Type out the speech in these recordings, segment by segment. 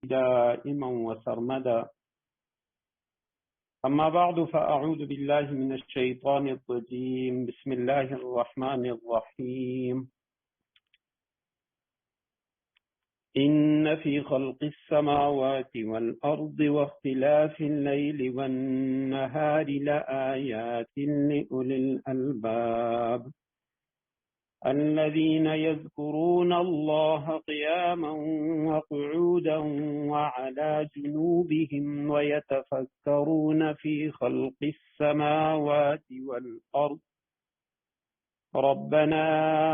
دائما وسرمدا. أما بعد فأعوذ بالله من الشيطان الرجيم. بسم الله الرحمن الرحيم. إن في خلق السماوات والأرض واختلاف الليل والنهار لآيات لأولي الألباب الذين يذكرون الله قياما وقعودا وعلى جنوبهم ويتفكرون في خلق السماوات والأرض ربنا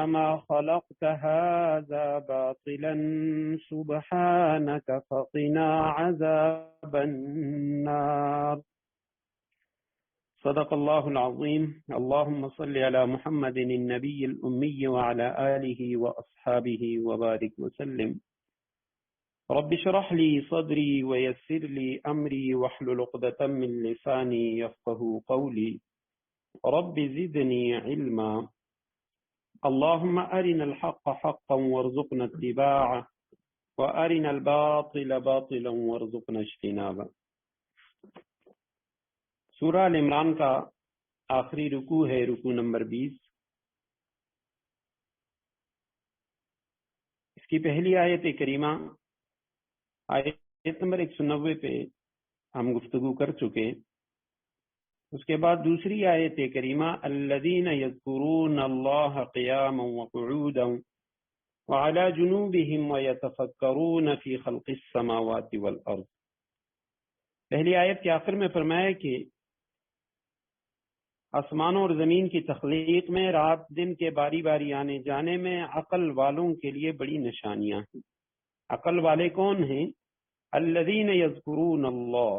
ما خلقت هذا باطلا سبحانك فقنا عذاب النار. صدق الله العظيم. اللهم صل على محمد النبي الأمي وعلى آله وأصحابه وبارك وسلم. رب اشرح لي صدري ويسر لي أمري واحلل عقدة من لساني يفقهوا قولي. رب زدني علما. اللهم أرنا الحق حقا وارزقنا اتباعه وأرنا الباطل باطلا وارزقنا اجتنابه. سورہ ال عمران کا آخری رکوع ہے، رکوع نمبر 20. اس کی پہلی آیت کریمہ آیت نمبر 190 پہ ہم گفتگو کر چکے. اس کے بعد دوسری آیت کریمہ الذین یذکرون اللہ قیاما وقعودا وعلی جنوبہم ویتفکرون فی خلق السماوات والارض. پہلی آیت کے آخر میں فرمایا کہ آسمانوں اور زمین کی تخلیق میں، رات دن کے باری باری آنے جانے میں عقل والوں کے لیے بڑی نشانیاں ہیں. عقل والے کون ہیں؟ الذین یذکرون اللہ،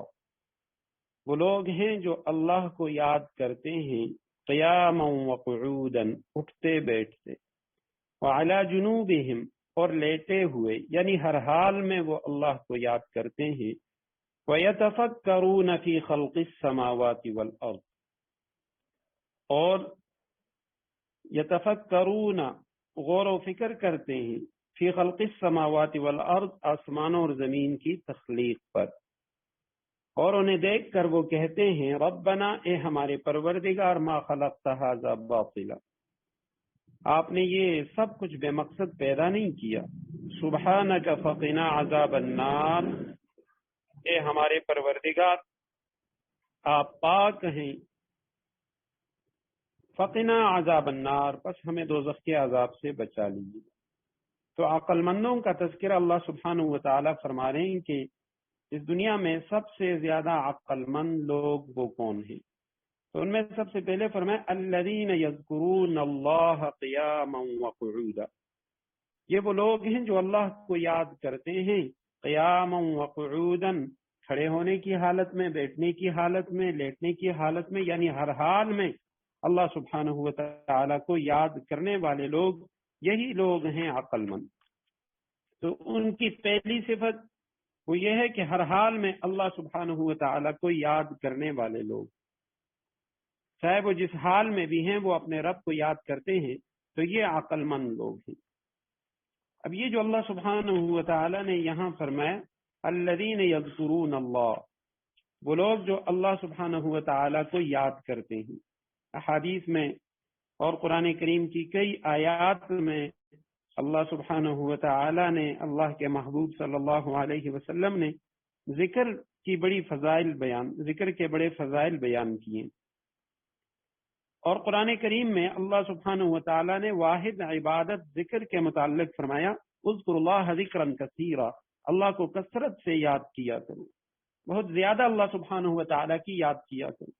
وہ لوگ ہیں جو اللہ کو یاد کرتے ہیں، قیاما وقعودا، اٹھتے بیٹھتے، وعلی جنوبہم، اور لیٹے ہوئے، یعنی ہر حال میں وہ اللہ کو یاد کرتے ہیں، وَيَتَفَكَّرُونَ فِي خَلْقِ السَّمَاوَاتِ وَالْأَرْضِ، اور یتفکرون، غور و فکر کرتے ہیں، فی خلق السماوات والارض، آسمانوں اور زمین کی تخلیق پر، اور انہیں دیکھ کر وہ کہتے ہیں ربنا، اے ہمارے پروردگار، ما خلقت ھذا باطلا، آپ نے یہ سب کچھ بے مقصد پیدا نہیں کیا. سبحانک فقنا عذاب النار، اے ہمارے پروردگار آپ پاک ہیں، فقنا عذاب النار، پس ہمیں دوزخ کے عذاب سے بچا لیجیے. تو عقل مندوں کا تذکرہ اللہ سبحانہ و تعالیٰ فرما رہے ہیں کہ اس دنیا میں سب سے زیادہ عقل مند لوگ وہ کون ہیں. تو ان میں سب سے پہلے فرمایا الذین یذکرون اللہ قیاما وقعودا، یہ وہ لوگ ہیں جو اللہ کو یاد کرتے ہیں قیاما وقعودا، کھڑے ہونے کی حالت میں، بیٹھنے کی حالت میں، لیٹنے کی حالت میں، یعنی ہر حال میں اللہ سبحانہ و تعالیٰ کو یاد کرنے والے لوگ، یہی لوگ ہیں عقل مند. تو ان کی پہلی صفت وہ یہ ہے کہ ہر حال میں اللہ سبحانہ و تعالیٰ کو یاد کرنے والے لوگ، چاہے وہ جس حال میں بھی ہیں، وہ اپنے رب کو یاد کرتے ہیں، تو یہ عقل مند لوگ ہیں. اب یہ جو اللہ سبحانہ و تعالیٰ نے یہاں فرمایا الذین یذکرون اللہ، وہ لوگ جو اللہ سبحانہ و تعالیٰ کو یاد کرتے ہیں. احادیث میں اور قرآن کریم کی کئی آیات میں اللہ سبحانہ و تعالی نے، اللہ کے محبوب صلی اللہ علیہ وسلم نے ذکر کی بڑی فضائل بیان، ذکر کے بڑے فضائل بیان کیے. اور قرآن کریم میں اللہ سبحانہ و تعالی نے واحد عبادت ذکر کے متعلق فرمایا اذکر اللہ ذکرا کثیرا، اللہ کو کثرت سے یاد کیا کرو، بہت زیادہ اللہ سبحانہ و تعالی کی یاد کیا کرو.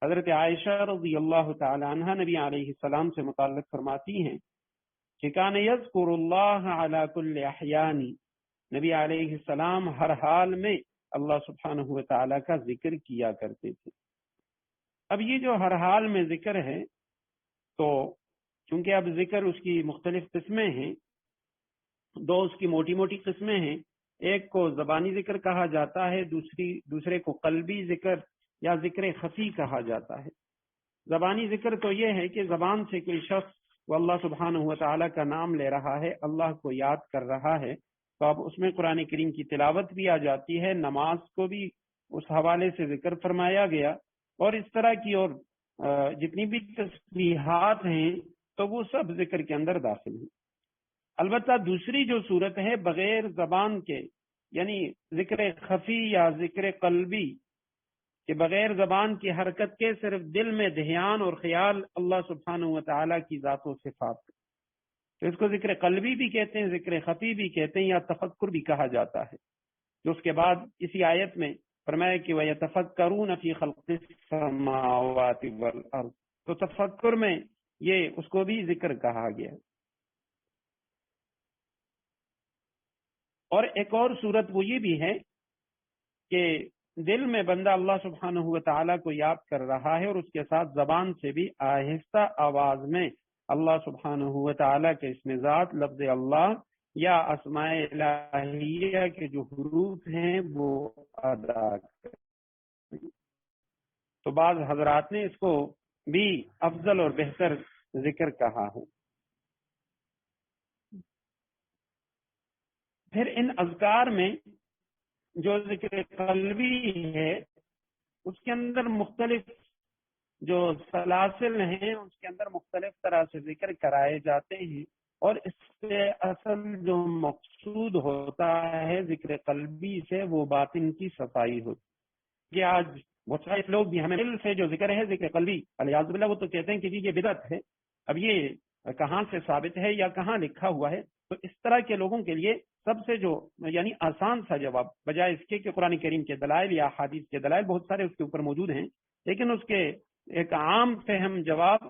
حضرت عائشہ رضی اللہ تعالی عنہ نبی علیہ السلام سے متعلق فرماتی ہیں کہ کان یذکر اللہ علی کل احیان، نبی علیہ السلام ہر حال میں اللہ سبحانہ و تعالی کا ذکر کیا کرتے تھے. اب یہ جو ہر حال میں ذکر ہے، تو چونکہ اب ذکر اس کی مختلف قسمیں ہیں، دو اس کی موٹی موٹی قسمیں ہیں. ایک کو زبانی ذکر کہا جاتا ہے، دوسرے کو قلبی ذکر یا ذکر خفی کہا جاتا ہے. زبانی ذکر تو یہ ہے کہ زبان سے کوئی شخص وہ اللہ سبحانہ و تعالیٰ کا نام لے رہا ہے، اللہ کو یاد کر رہا ہے، تو اب اس میں قرآن کریم کی تلاوت بھی آ جاتی ہے، نماز کو بھی اس حوالے سے ذکر فرمایا گیا، اور اس طرح کی اور جتنی بھی تسبیحات ہیں تو وہ سب ذکر کے اندر داخل ہیں۔ البتہ دوسری جو صورت ہے بغیر زبان کے، یعنی ذکر خفی یا ذکر قلبی، کہ بغیر زبان کی حرکت کے صرف دل میں دھیان اور خیال اللہ سبحانہ و تعالیٰ کی ذات و صفات، تو اس کو ذکر قلبی بھی کہتے ہیں، ذکر خفی بھی کہتے ہیں، یا تفکر بھی کہا جاتا ہے، جو اس کے بعد اسی آیت میں فرمایا کہ وَيَتَفَكَّرُونَ فِي خَلْقِ السَّمَاوَاتِ وَالْأَرْضِ، تو تفکر میں یہ اس کو بھی ذکر کہا گیا۔ اور ایک اور صورت وہ یہ بھی ہے کہ دل میں بندہ اللہ سبحانہ و تعالیٰ کو یاد کر رہا ہے، اور اس کے ساتھ زبان سے بھی آہستہ آواز میں اللہ سبحانہ و تعالیٰ کے اسم ذات، لفظ اللہ یا اسماء الہیہ کے جو حروف ہیں وہ ادا کریں۔ تو بعض حضرات نے اس کو بھی افضل اور بہتر ذکر کہا ہے۔ پھر ان اذکار میں جو ذکر قلبی ہے اس کے اندر مختلف جو سلاسل ہیں، اس کے اندر مختلف طرح سے ذکر کرائے جاتے ہیں، اور اس سے اصل جو مقصود ہوتا ہے ذکر قلبی سے وہ باطن کی صفائی ہوتی ہے۔ کہ آج بہت سارے لوگ بھی ہمیں دل سے جو ذکر ہے ذکر قلبی الیاذ باللہ، وہ تو کہتے ہیں کہ جی یہ بدعت ہے، اب یہ کہاں سے ثابت ہے یا کہاں لکھا ہوا ہے؟ تو اس طرح کے لوگوں کے لیے سب سے جو یعنی آسان سا جواب، بجائے اس کے کہ قرآن کریم کے دلائل یا حدیث کے دلائل بہت سارے اس کے اوپر موجود ہیں، لیکن اس کے ایک عام فہم جواب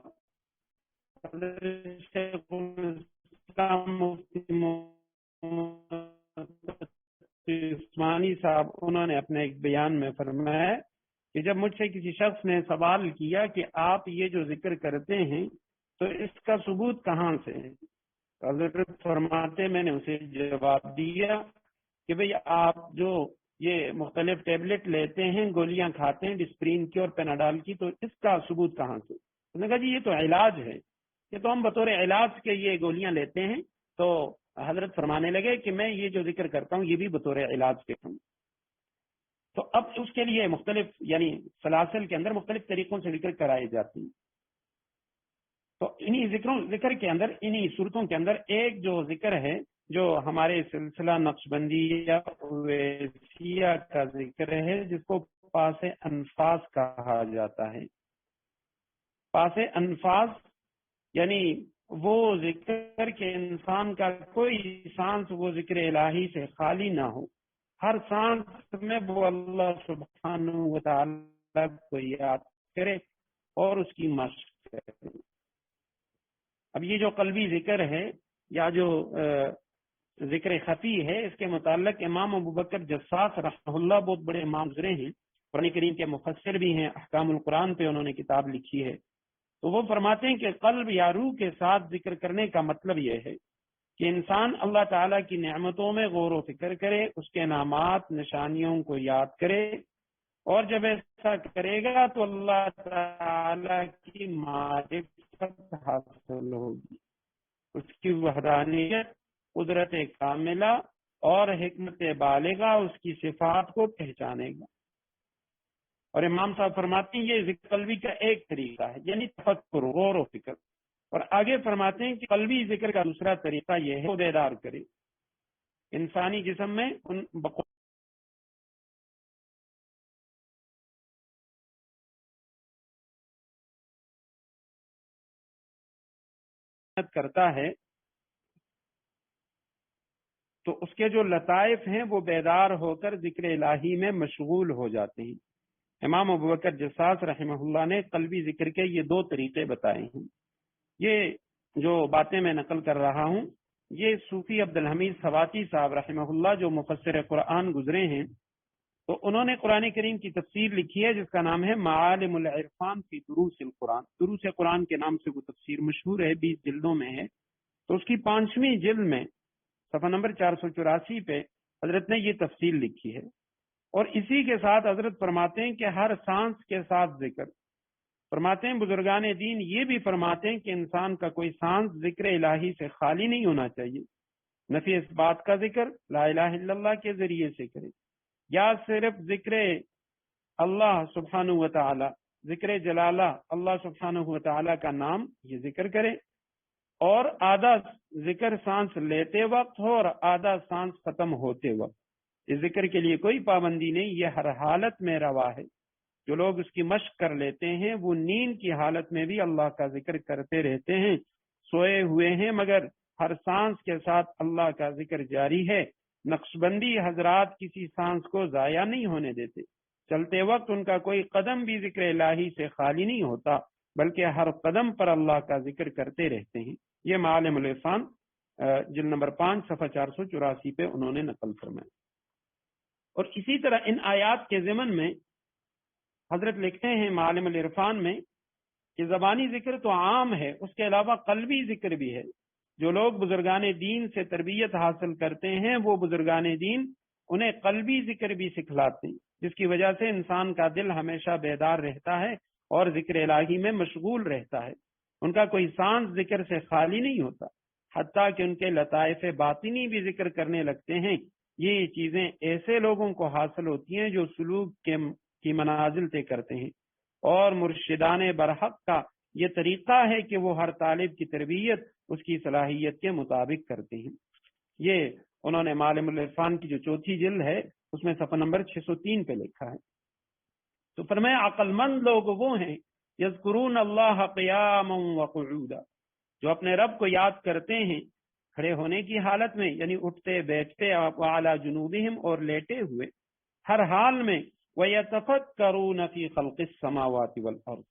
عثمانی صاحب انہوں نے اپنے ایک بیان میں فرمایا کہ جب مجھ سے کسی شخص نے سوال کیا کہ آپ یہ جو ذکر کرتے ہیں تو اس کا ثبوت کہاں سے ہے، حضرت فرماتے میں نے اسے جواب دیا کہ بھئی آپ جو یہ مختلف ٹیبلٹ لیتے ہیں، گولیاں کھاتے ہیں ڈسپرین کی اور پیناڈال کی، تو اس کا ثبوت کہاں سے؟ انہوں نے کہا جی یہ تو علاج ہے، یہ تو ہم بطور علاج کے یہ گولیاں لیتے ہیں۔ تو حضرت فرمانے لگے کہ میں یہ جو ذکر کرتا ہوں یہ بھی بطور علاج کے ہوں۔ تو اب اس کے لیے مختلف یعنی سلاسل کے اندر مختلف طریقوں سے ذکر کرائے جاتے ہیں۔ تو انہی ذکر کے اندر، انہی صورتوں کے اندر ایک جو ذکر ہے جو ہمارے سلسلہ نقشبندیہ اویسیہ کا ذکر ہے، جس کو پاس انفاس کہا جاتا ہے۔ پاس انفاس یعنی وہ ذکر کہ انسان کا کوئی سانس وہ ذکر الہی سے خالی نہ ہو، ہر سانس میں وہ اللہ سبحانہ و تعالی کو یاد کرے اور اس کی مشق کرے۔ اب یہ جو قلبی ذکر ہے یا جو ذکر خفی ہے، اس کے متعلق امام ابوبکر جساس رحمہ اللہ بہت بڑے امام گزرے ہیں، قرآن کریم کے مفسر بھی ہیں، احکام القرآن پہ انہوں نے کتاب لکھی ہے۔ تو وہ فرماتے ہیں کہ قلب یا روح کے ساتھ ذکر کرنے کا مطلب یہ ہے کہ انسان اللہ تعالیٰ کی نعمتوں میں غور و فکر کرے، اس کے انعامات نشانیوں کو یاد کرے، اور جب ایسا کرے گا تو اللہ تعالیٰ کی معرفت حاصل ہوگی، اس کی وحدانیت، قدرت کاملہ اور حکمت بالغہ اس کی صفات کو پہچانے گا۔ اور امام صاحب فرماتے ہیں یہ ذکر قلبی کا ایک طریقہ ہے، یعنی تفکر، غور و فکر۔ اور آگے فرماتے ہیں کہ قلبی ذکر کا دوسرا طریقہ یہ ہے بیدار کرے انسانی جسم میں ان کرتا ہے تو اس کے جو لطائف ہیں وہ بیدار ہو کر ذکر الہی میں مشغول ہو جاتے ہیں۔ امام ابوبکر جساس رحمہ اللہ نے قلبی ذکر کے یہ دو طریقے بتائے ہیں۔ یہ جو باتیں میں نقل کر رہا ہوں یہ صوفی عبدالحمید سواتی صاحب رحمہ اللہ جو مفسر قرآن گزرے ہیں، تو انہوں نے قرآن کریم کی تفسیر لکھی ہے جس کا نام ہے معالم العرفان فی دروس القرآن۔ دروس قرآن کے نام سے وہ تفسیر مشہور ہے، 20 جلدوں میں ہے۔ تو اس کی 5ویں جلد میں صفحہ نمبر 484 پہ حضرت نے یہ تفسیر لکھی ہے، اور اسی کے ساتھ حضرت فرماتے ہیں کہ ہر سانس کے ساتھ ذکر۔ فرماتے ہیں بزرگان دین یہ بھی فرماتے ہیں کہ انسان کا کوئی سانس ذکر الہی سے خالی نہیں ہونا چاہیے، نفی اس بات کا ذکر لا الہ الا اللہ کے ذریعے سے کرے، یا صرف ذکر اللہ سبحانہ و تعالی، ذکر جلالہ اللہ سبحانہ و تعالی کا نام یہ ذکر کرے، اور آدھا ذکر سانس لیتے وقت ہو اور آدھا سانس ختم ہوتے وقت۔ اس ذکر کے لیے کوئی پابندی نہیں، یہ ہر حالت میں روا ہے۔ جو لوگ اس کی مشق کر لیتے ہیں وہ نیند کی حالت میں بھی اللہ کا ذکر کرتے رہتے ہیں، سوئے ہوئے ہیں مگر ہر سانس کے ساتھ اللہ کا ذکر جاری ہے۔ نقشبندی حضرات کسی سانس کو ضائع نہیں ہونے دیتے، چلتے وقت ان کا کوئی قدم بھی ذکر الہی سے خالی نہیں ہوتا، بلکہ ہر قدم پر اللہ کا ذکر کرتے رہتے ہیں۔ یہ معالم العرفان جلد نمبر 5 صفحہ 484 پہ انہوں نے نقل فرمایا۔ اور اسی طرح ان آیات کے ضمن میں حضرت لکھتے ہیں معالم العرفان میں کہ زبانی ذکر تو عام ہے، اس کے علاوہ قلبی ذکر بھی ہے۔ جو لوگ بزرگان دین سے تربیت حاصل کرتے ہیں وہ بزرگان دین انہیں قلبی ذکر بھی سکھلاتے ہیں، جس کی وجہ سے انسان کا دل ہمیشہ بیدار رہتا ہے اور ذکر الہی میں مشغول رہتا ہے۔ ان کا کوئی سانس ذکر سے خالی نہیں ہوتا، حتیٰ کہ ان کے لطائف باطنی بھی ذکر کرنے لگتے ہیں۔ یہ چیزیں ایسے لوگوں کو حاصل ہوتی ہیں جو سلوک کی منازل طے کرتے ہیں، اور مرشدان برحق کا یہ طریقہ ہے کہ وہ ہر طالب کی تربیت اس کی صلاحیت کے مطابق کرتے ہیں۔ یہ انہوں نے معالم العرفان کی جو چوتھی جلد ہے اس میں صفحہ نمبر 603 پہ لکھا ہے۔ تو فرمایا عقل مند لوگ وہ ہیں یذکرون اللہ قیاما وقعودا، جو اپنے رب کو یاد کرتے ہیں کھڑے ہونے کی حالت میں، یعنی اٹھتے بیٹھتے، وعلی جنوبہم اور لیٹے ہوئے، ہر حال میں، وَيَتَفَكَّرُونَ فِي خَلْقِ السَّمَاوَاتِ وَالْأَرْضِ،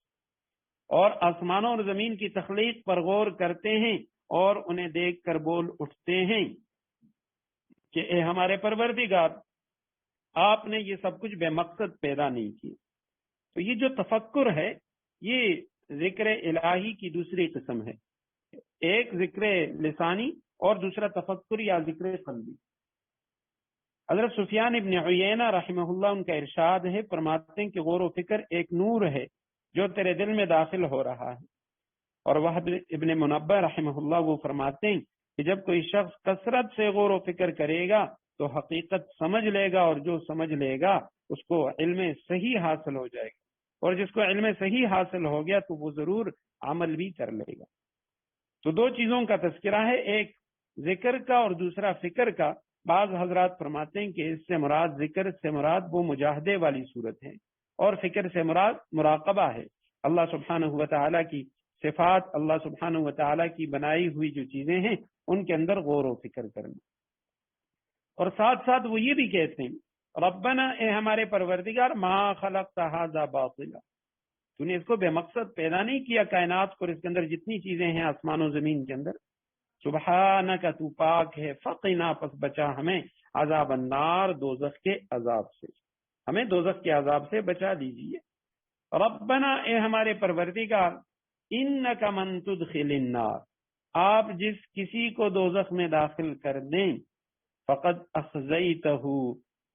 اور آسمانوں اور زمین کی تخلیق پر غور کرتے ہیں اور انہیں دیکھ کر بول اٹھتے ہیں کہ اے ہمارے پروردگار، آپ نے یہ سب کچھ بے مقصد پیدا نہیں کیا۔ تو یہ جو تفکر ہے یہ ذکر الہی کی دوسری قسم ہے، ایک ذکر لسانی اور دوسرا تفکر یا ذکر قلبی۔ حضرت سفیان ابن عیینہ رحمہ اللہ ان کا ارشاد ہے، فرماتے ہیں کہ غور و فکر ایک نور ہے جو تیرے دل میں داخل ہو رہا ہے۔ اور وہب ابن منبہ رحمہ اللہ وہ فرماتے ہیں کہ جب کوئی شخص کثرت سے غور و فکر کرے گا تو حقیقت سمجھ لے گا، اور جو سمجھ لے گا اس کو علم صحیح حاصل ہو جائے گا، اور جس کو علم صحیح حاصل ہو گیا تو وہ ضرور عمل بھی کر لے گا۔ تو دو چیزوں کا تذکرہ ہے، ایک ذکر کا اور دوسرا فکر کا۔ بعض حضرات فرماتے ہیں کہ اس سے مراد، ذکر سے مراد وہ مجاہدے والی صورت ہے، اور فکر سے مراد مراقبہ ہے، اللہ سبحانہ و تعالیٰ کی صفات، اللہ سبحانہ و تعالیٰ کی بنائی ہوئی جو چیزیں ہیں ان کے اندر غور و فکر کرنا۔ اور ساتھ ساتھ وہ یہ بھی کہتے ہیں ربنا، اے ہمارے پروردگار، ما خلقت ھذا باطلا، تو نے اس کو بے مقصد پیدا نہیں کیا کائنات کو، اور اس کے اندر جتنی چیزیں ہیں آسمان و زمین کے اندر، سبحانک، تو پاک ہے، فقنا، پس بچا ہمیں، عذاب النار، دوزخ کے عذاب سے، ہمیں دوزخ کے عذاب سے بچا دیجیے۔ ربنا، اے ہمارے پروردگار، انک من تدخل النار، آپ جس کسی کو دوزخ میں داخل کر دیں، فقد اخزیتہ،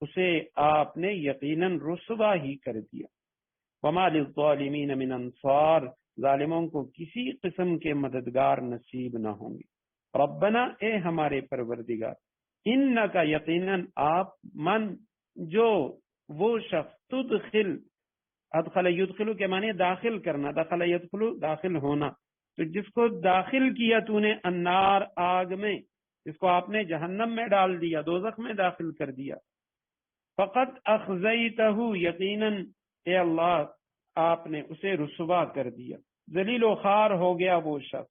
اسے آپ نے یقیناً رسوا ہی کر دیا، وما للظالمین من انصار، ظالموں کو کسی قسم کے مددگار نصیب نہ ہوں گے۔ ربنا، اے ہمارے پروردگار، انکا، یقیناً آپ، من، جو، وہ شخص، تدخل، ادخل یدخلو کے معنی داخل کرنا، دخل یدخلو داخل ہونا، تو جس کو داخل کیا تو نے النار، آگ میں، جس کو آپ نے جہنم میں ڈال دیا، دوزخ میں داخل کر دیا، فقط اخزیتہ، یقیناً اے اللہ آپ نے اسے رسوا کر دیا، ذلیل و خوار ہو گیا وہ شخص۔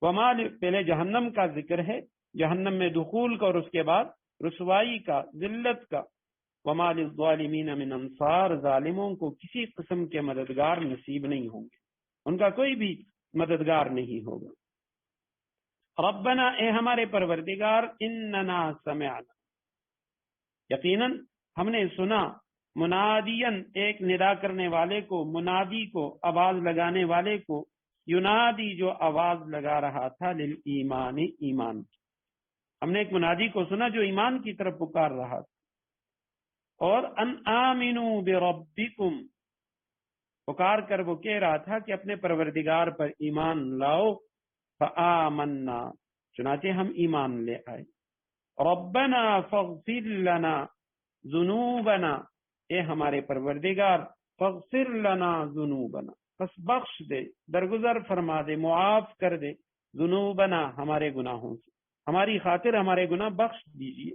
وما، پہلے جہنم کا ذکر ہے، جہنم میں دخول کا، اور اس کے بعد رسوائی کا، ذلت کا۔ وما للظالمین من انصار، ظالموں کو کسی قسم کے مددگار نصیب نہیں ہوں گے، ان کا کوئی بھی مددگار نہیں ہوگا۔ ربنا، اے ہمارے پروردگار، اننا سمعنا، یقیناً ہم نے سنا، منادین، ایک ندا کرنے والے کو، منادی کو، آواز لگانے والے کو، ینادی، جو آواز لگا رہا تھا، للایمان، ایمان کی، ہم نے ایک منادی کو سنا جو ایمان کی طرف پکار رہا تھا، اور ان آمنوا بربکم، پکار کر وہ کہہ رہا تھا کہ اپنے پروردگار پر ایمان لاؤ، فآمنا، چنانچہ ہم ایمان لے آئے. ربنا فاغفر لنا ذنوبنا، اے ہمارے پروردگار، فاغفر لنا ذنوبنا، بس بخش دے، درگزر فرما دے، معاف کر دے، ذنوبنا ہمارے گناہوں سے، ہماری خاطر ہمارے گناہ بخش دیجئے.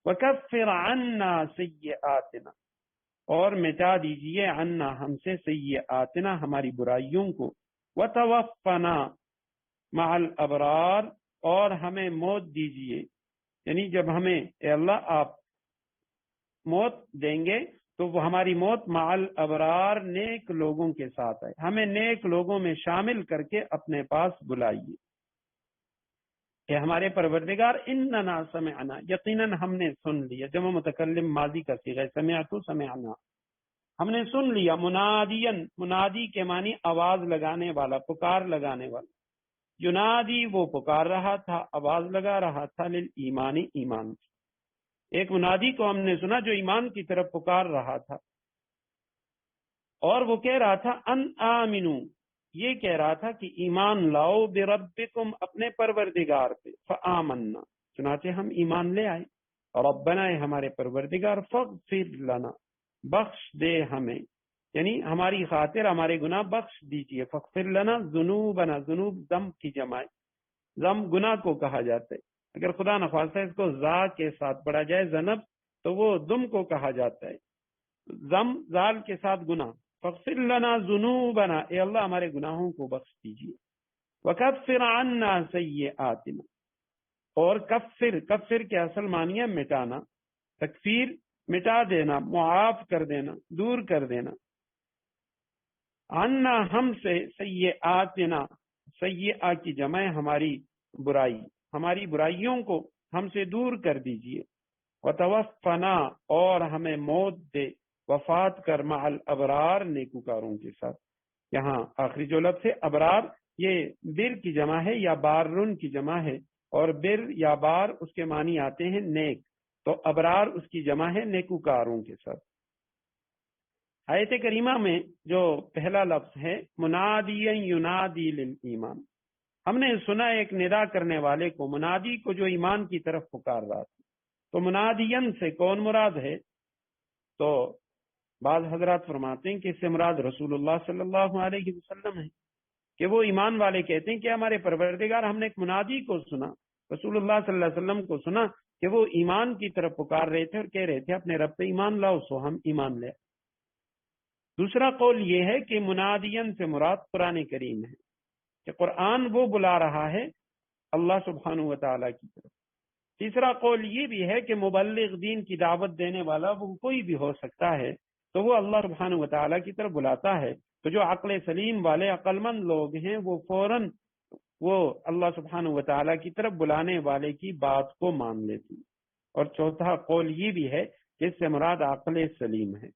وکفر عنا سیئاتنا، اور مٹا دیجئے عنا ہم سے سیئاتنا ہماری برائیوں کو. وتوفنا مع الابرار، اور ہمیں موت دیجئے، یعنی جب ہمیں اے اللہ آپ موت دیں گے تو وہ ہماری موت مع الابرار نیک لوگوں کے ساتھ ہے، ہمیں نیک لوگوں میں شامل کر کے اپنے پاس بلائیے. کہ ہمارے پروردگار اننا سمعنا، یقیناً ہم نے سن لیا، جمع متکلم ماضی کا صیغہ ہے، سمعت سمعنا، ہم نے سن لیا. منادین، منادی کے معنی آواز لگانے والا، پکار لگانے والا. ینادی وہ پکار رہا تھا، آواز لگا رہا تھا، للایمان ایمان کی. ایک منادی کو ہم نے سنا جو ایمان کی طرف پکار رہا تھا، اور وہ کہہ رہا تھا ان آمنو، یہ کہہ رہا تھا کہ ایمان لاؤ، بربکم اپنے پروردگار پہ. فآمنا، چنانچہ ہم ایمان لے آئے. ربنا، ہمارے پروردگار، فاغفر لنا، بخش دے ہمیں، یعنی ہماری خاطر ہمارے گناہ بخش دیجئے. فاغفر لنا ذنوبنا، ذنوب ذنب کی جمع ہے، ذنب گناہ کو کہا جاتا ہے. اگر خدا نخواستہ اس کو زا کے ساتھ پڑھا جائے ذنب، تو وہ دم کو کہا جاتا ہے. ذم زال کے ساتھ گناہ. فاغفر لنا ذنوبنا، اے اللہ ہمارے گناہوں کو بخش دیجئے. وکفر عنا سیئاتنا، اور کفر، کفر کے اصل معنی ہے مٹانا، تکفیر مٹا دینا، معاف کر دینا، دور کر دینا. عنا ہم سے، سیئاتنا، سیئہ کی جمع ہماری برائی، ہماری برائیوں کو ہم سے دور کر دیجئے. وتوفنا، اور ہمیں موت دے، وفات کر، مع الابرار نیکوکاروں کے ساتھ. یہاں آخری جو لفظ ہے ابرار، یہ بر کی جمع ہے یا بارن کی جمع ہے، اور بر یا بار اس کے معنی آتے ہیں نیک، تو ابرار اس کی جمع ہے نیکوکاروں کے ساتھ. آیت کریمہ میں جو پہلا لفظ ہے منادیا ینادی للایمان، ہم نے سنا ایک ندا کرنے والے کو، منادی کو جو ایمان کی طرف پکار رہا تھا. تو منادین سے کون مراد ہے؟ تو بعض حضرات فرماتے ہیں کہ اس سے مراد رسول اللہ صلی اللہ علیہ وسلم ہے، کہ وہ ایمان والے کہتے ہیں کہ ہمارے پروردگار، ہم نے ایک منادی کو سنا، رسول اللہ صلی اللہ علیہ وسلم کو سنا کہ وہ ایمان کی طرف پکار رہے تھے اور کہہ رہے تھے اپنے رب پہ ایمان لاؤ، سو ہم ایمان لے. دوسرا قول یہ ہے کہ منادین سے مراد قرآن کریم ہے، کہ قرآن وہ بلا رہا ہے اللہ سبحانہ و تعالیٰ کی طرف. تیسرا قول یہ بھی ہے کہ مبلغ دین کی دعوت دینے والا وہ کوئی بھی ہو سکتا ہے، تو وہ اللہ سبحانہ و تعالیٰ کی طرف بلاتا ہے. تو جو عقل سلیم والے عقل مند لوگ ہیں وہ فوراً وہ اللہ سبحانہ و تعالیٰ کی طرف بلانے والے کی بات کو مان لیتے ہیں. اور چوتھا قول یہ بھی ہے کہ اس سے مراد عقل سلیم ہے،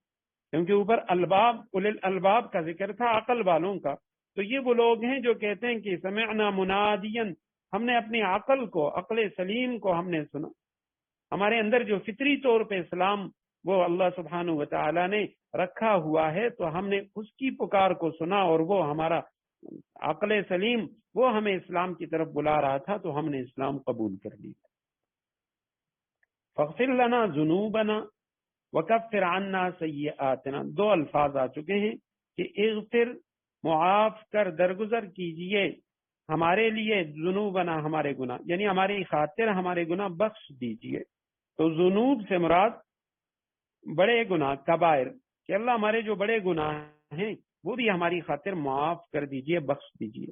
کیونکہ اوپر الباب، اول الالباب کا ذکر تھا، عقل والوں کا. تو یہ وہ لوگ ہیں جو کہتے ہیں کہ سمعنا منادین، ہم نے اپنی عقل کو، عقل سلیم کو ہم نے سنا. ہمارے اندر جو فطری طور پہ اسلام وہ اللہ سبحانہ و تعالیٰ نے رکھا ہوا ہے، تو ہم نے اس کی پکار کو سنا، اور وہ ہمارا عقل سلیم وہ ہمیں اسلام کی طرف بلا رہا تھا، تو ہم نے اسلام قبول کر لیا. فاغفر لنا ذنوبنا وکفر عنا سیئاتنا، دو الفاظ آ چکے ہیں کہ اغفر، معاف کر، درگزر کیجئے ہمارے لیے، ذنوبنا ہمارے گناہ، یعنی ہماری خاطر ہمارے گناہ بخش دیجئے. تو ذنوب سے مراد بڑے گناہ، کبائر، کہ اللہ ہمارے جو بڑے گناہ ہیں وہ بھی ہماری خاطر معاف کر دیجئے، بخش دیجئے.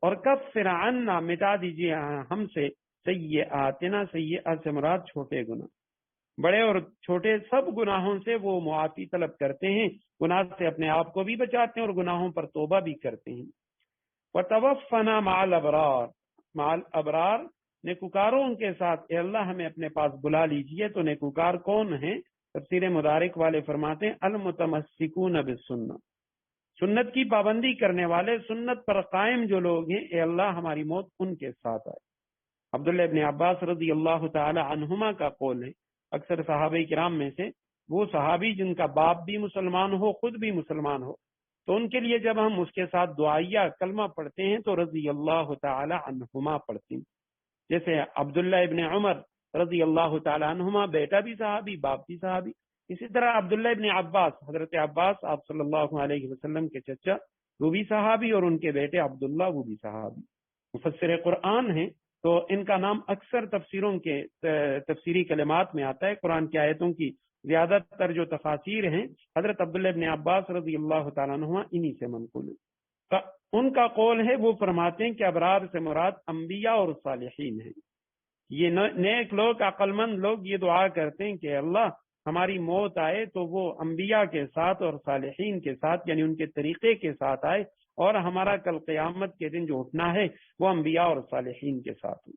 اور کفر عنا، مٹا دیجئے ہم سے، سیئاتنا، سیئات سے مراد چھوٹے گناہ، بڑے اور چھوٹے سب گناہوں سے وہ معافی طلب کرتے ہیں، گناہ سے اپنے آپ کو بھی بچاتے ہیں اور گناہوں پر توبہ بھی کرتے ہیں. وتوفنا مع الابرار، مع الابرار نیکوکاروں کے ساتھ، اے اللہ ہمیں اپنے پاس بلا لیجئے. تو نیکوکار کون ہیں؟ تفسیر مدارک والے فرماتے ہیں المتمسکون بالسنہ، سنت کی پابندی کرنے والے، سنت پر قائم جو لوگ ہیں، اے اللہ ہماری موت ان کے ساتھ آئے. عبداللہ ابن عباس رضی اللہ تعالی عنہما کا قول ہے، اکثر صحابہ کرام میں سے وہ صحابی جن کا باپ بھی مسلمان ہو، خود بھی مسلمان ہو، تو ان کے لیے جب ہم اس کے ساتھ دعائیہ کلمہ پڑھتے ہیں تو رضی اللہ تعالی عنہما پڑھتے ہیں. جیسے عبداللہ ابن عمر رضی اللہ تعالیٰ عنہما، بیٹا بھی صحابی باپ بھی صحابی. اسی طرح عبداللہ ابن عباس، حضرت عباس آپ صلی اللہ علیہ وسلم کے چچا، وہ بھی صحابی، اور ان کے بیٹے عبداللہ وہ بھی صحابی. مفسر قرآن ہیں، تو ان کا نام اکثر تفسیروں کے تفسیری کلمات میں آتا ہے. قرآن کی آیتوں کی زیادہ تر جو تفاسیر ہیں حضرت عبداللہ ابن عباس رضی اللہ تعالیٰ عنہ انہی سے منقول ہیں. ان کا قول ہے، وہ فرماتے ہیں کہ ابرار سے مراد انبیاء اور صالحین ہیں. یہ نیک لوگ، عقل مند لوگ یہ دعا کرتے ہیں کہ اللہ ہماری موت آئے تو وہ انبیاء کے ساتھ اور صالحین کے ساتھ، یعنی ان کے طریقے کے ساتھ آئے، اور ہمارا کل قیامت کے دن جو اٹھنا ہے وہ انبیاء اور صالحین کے ساتھ ہو.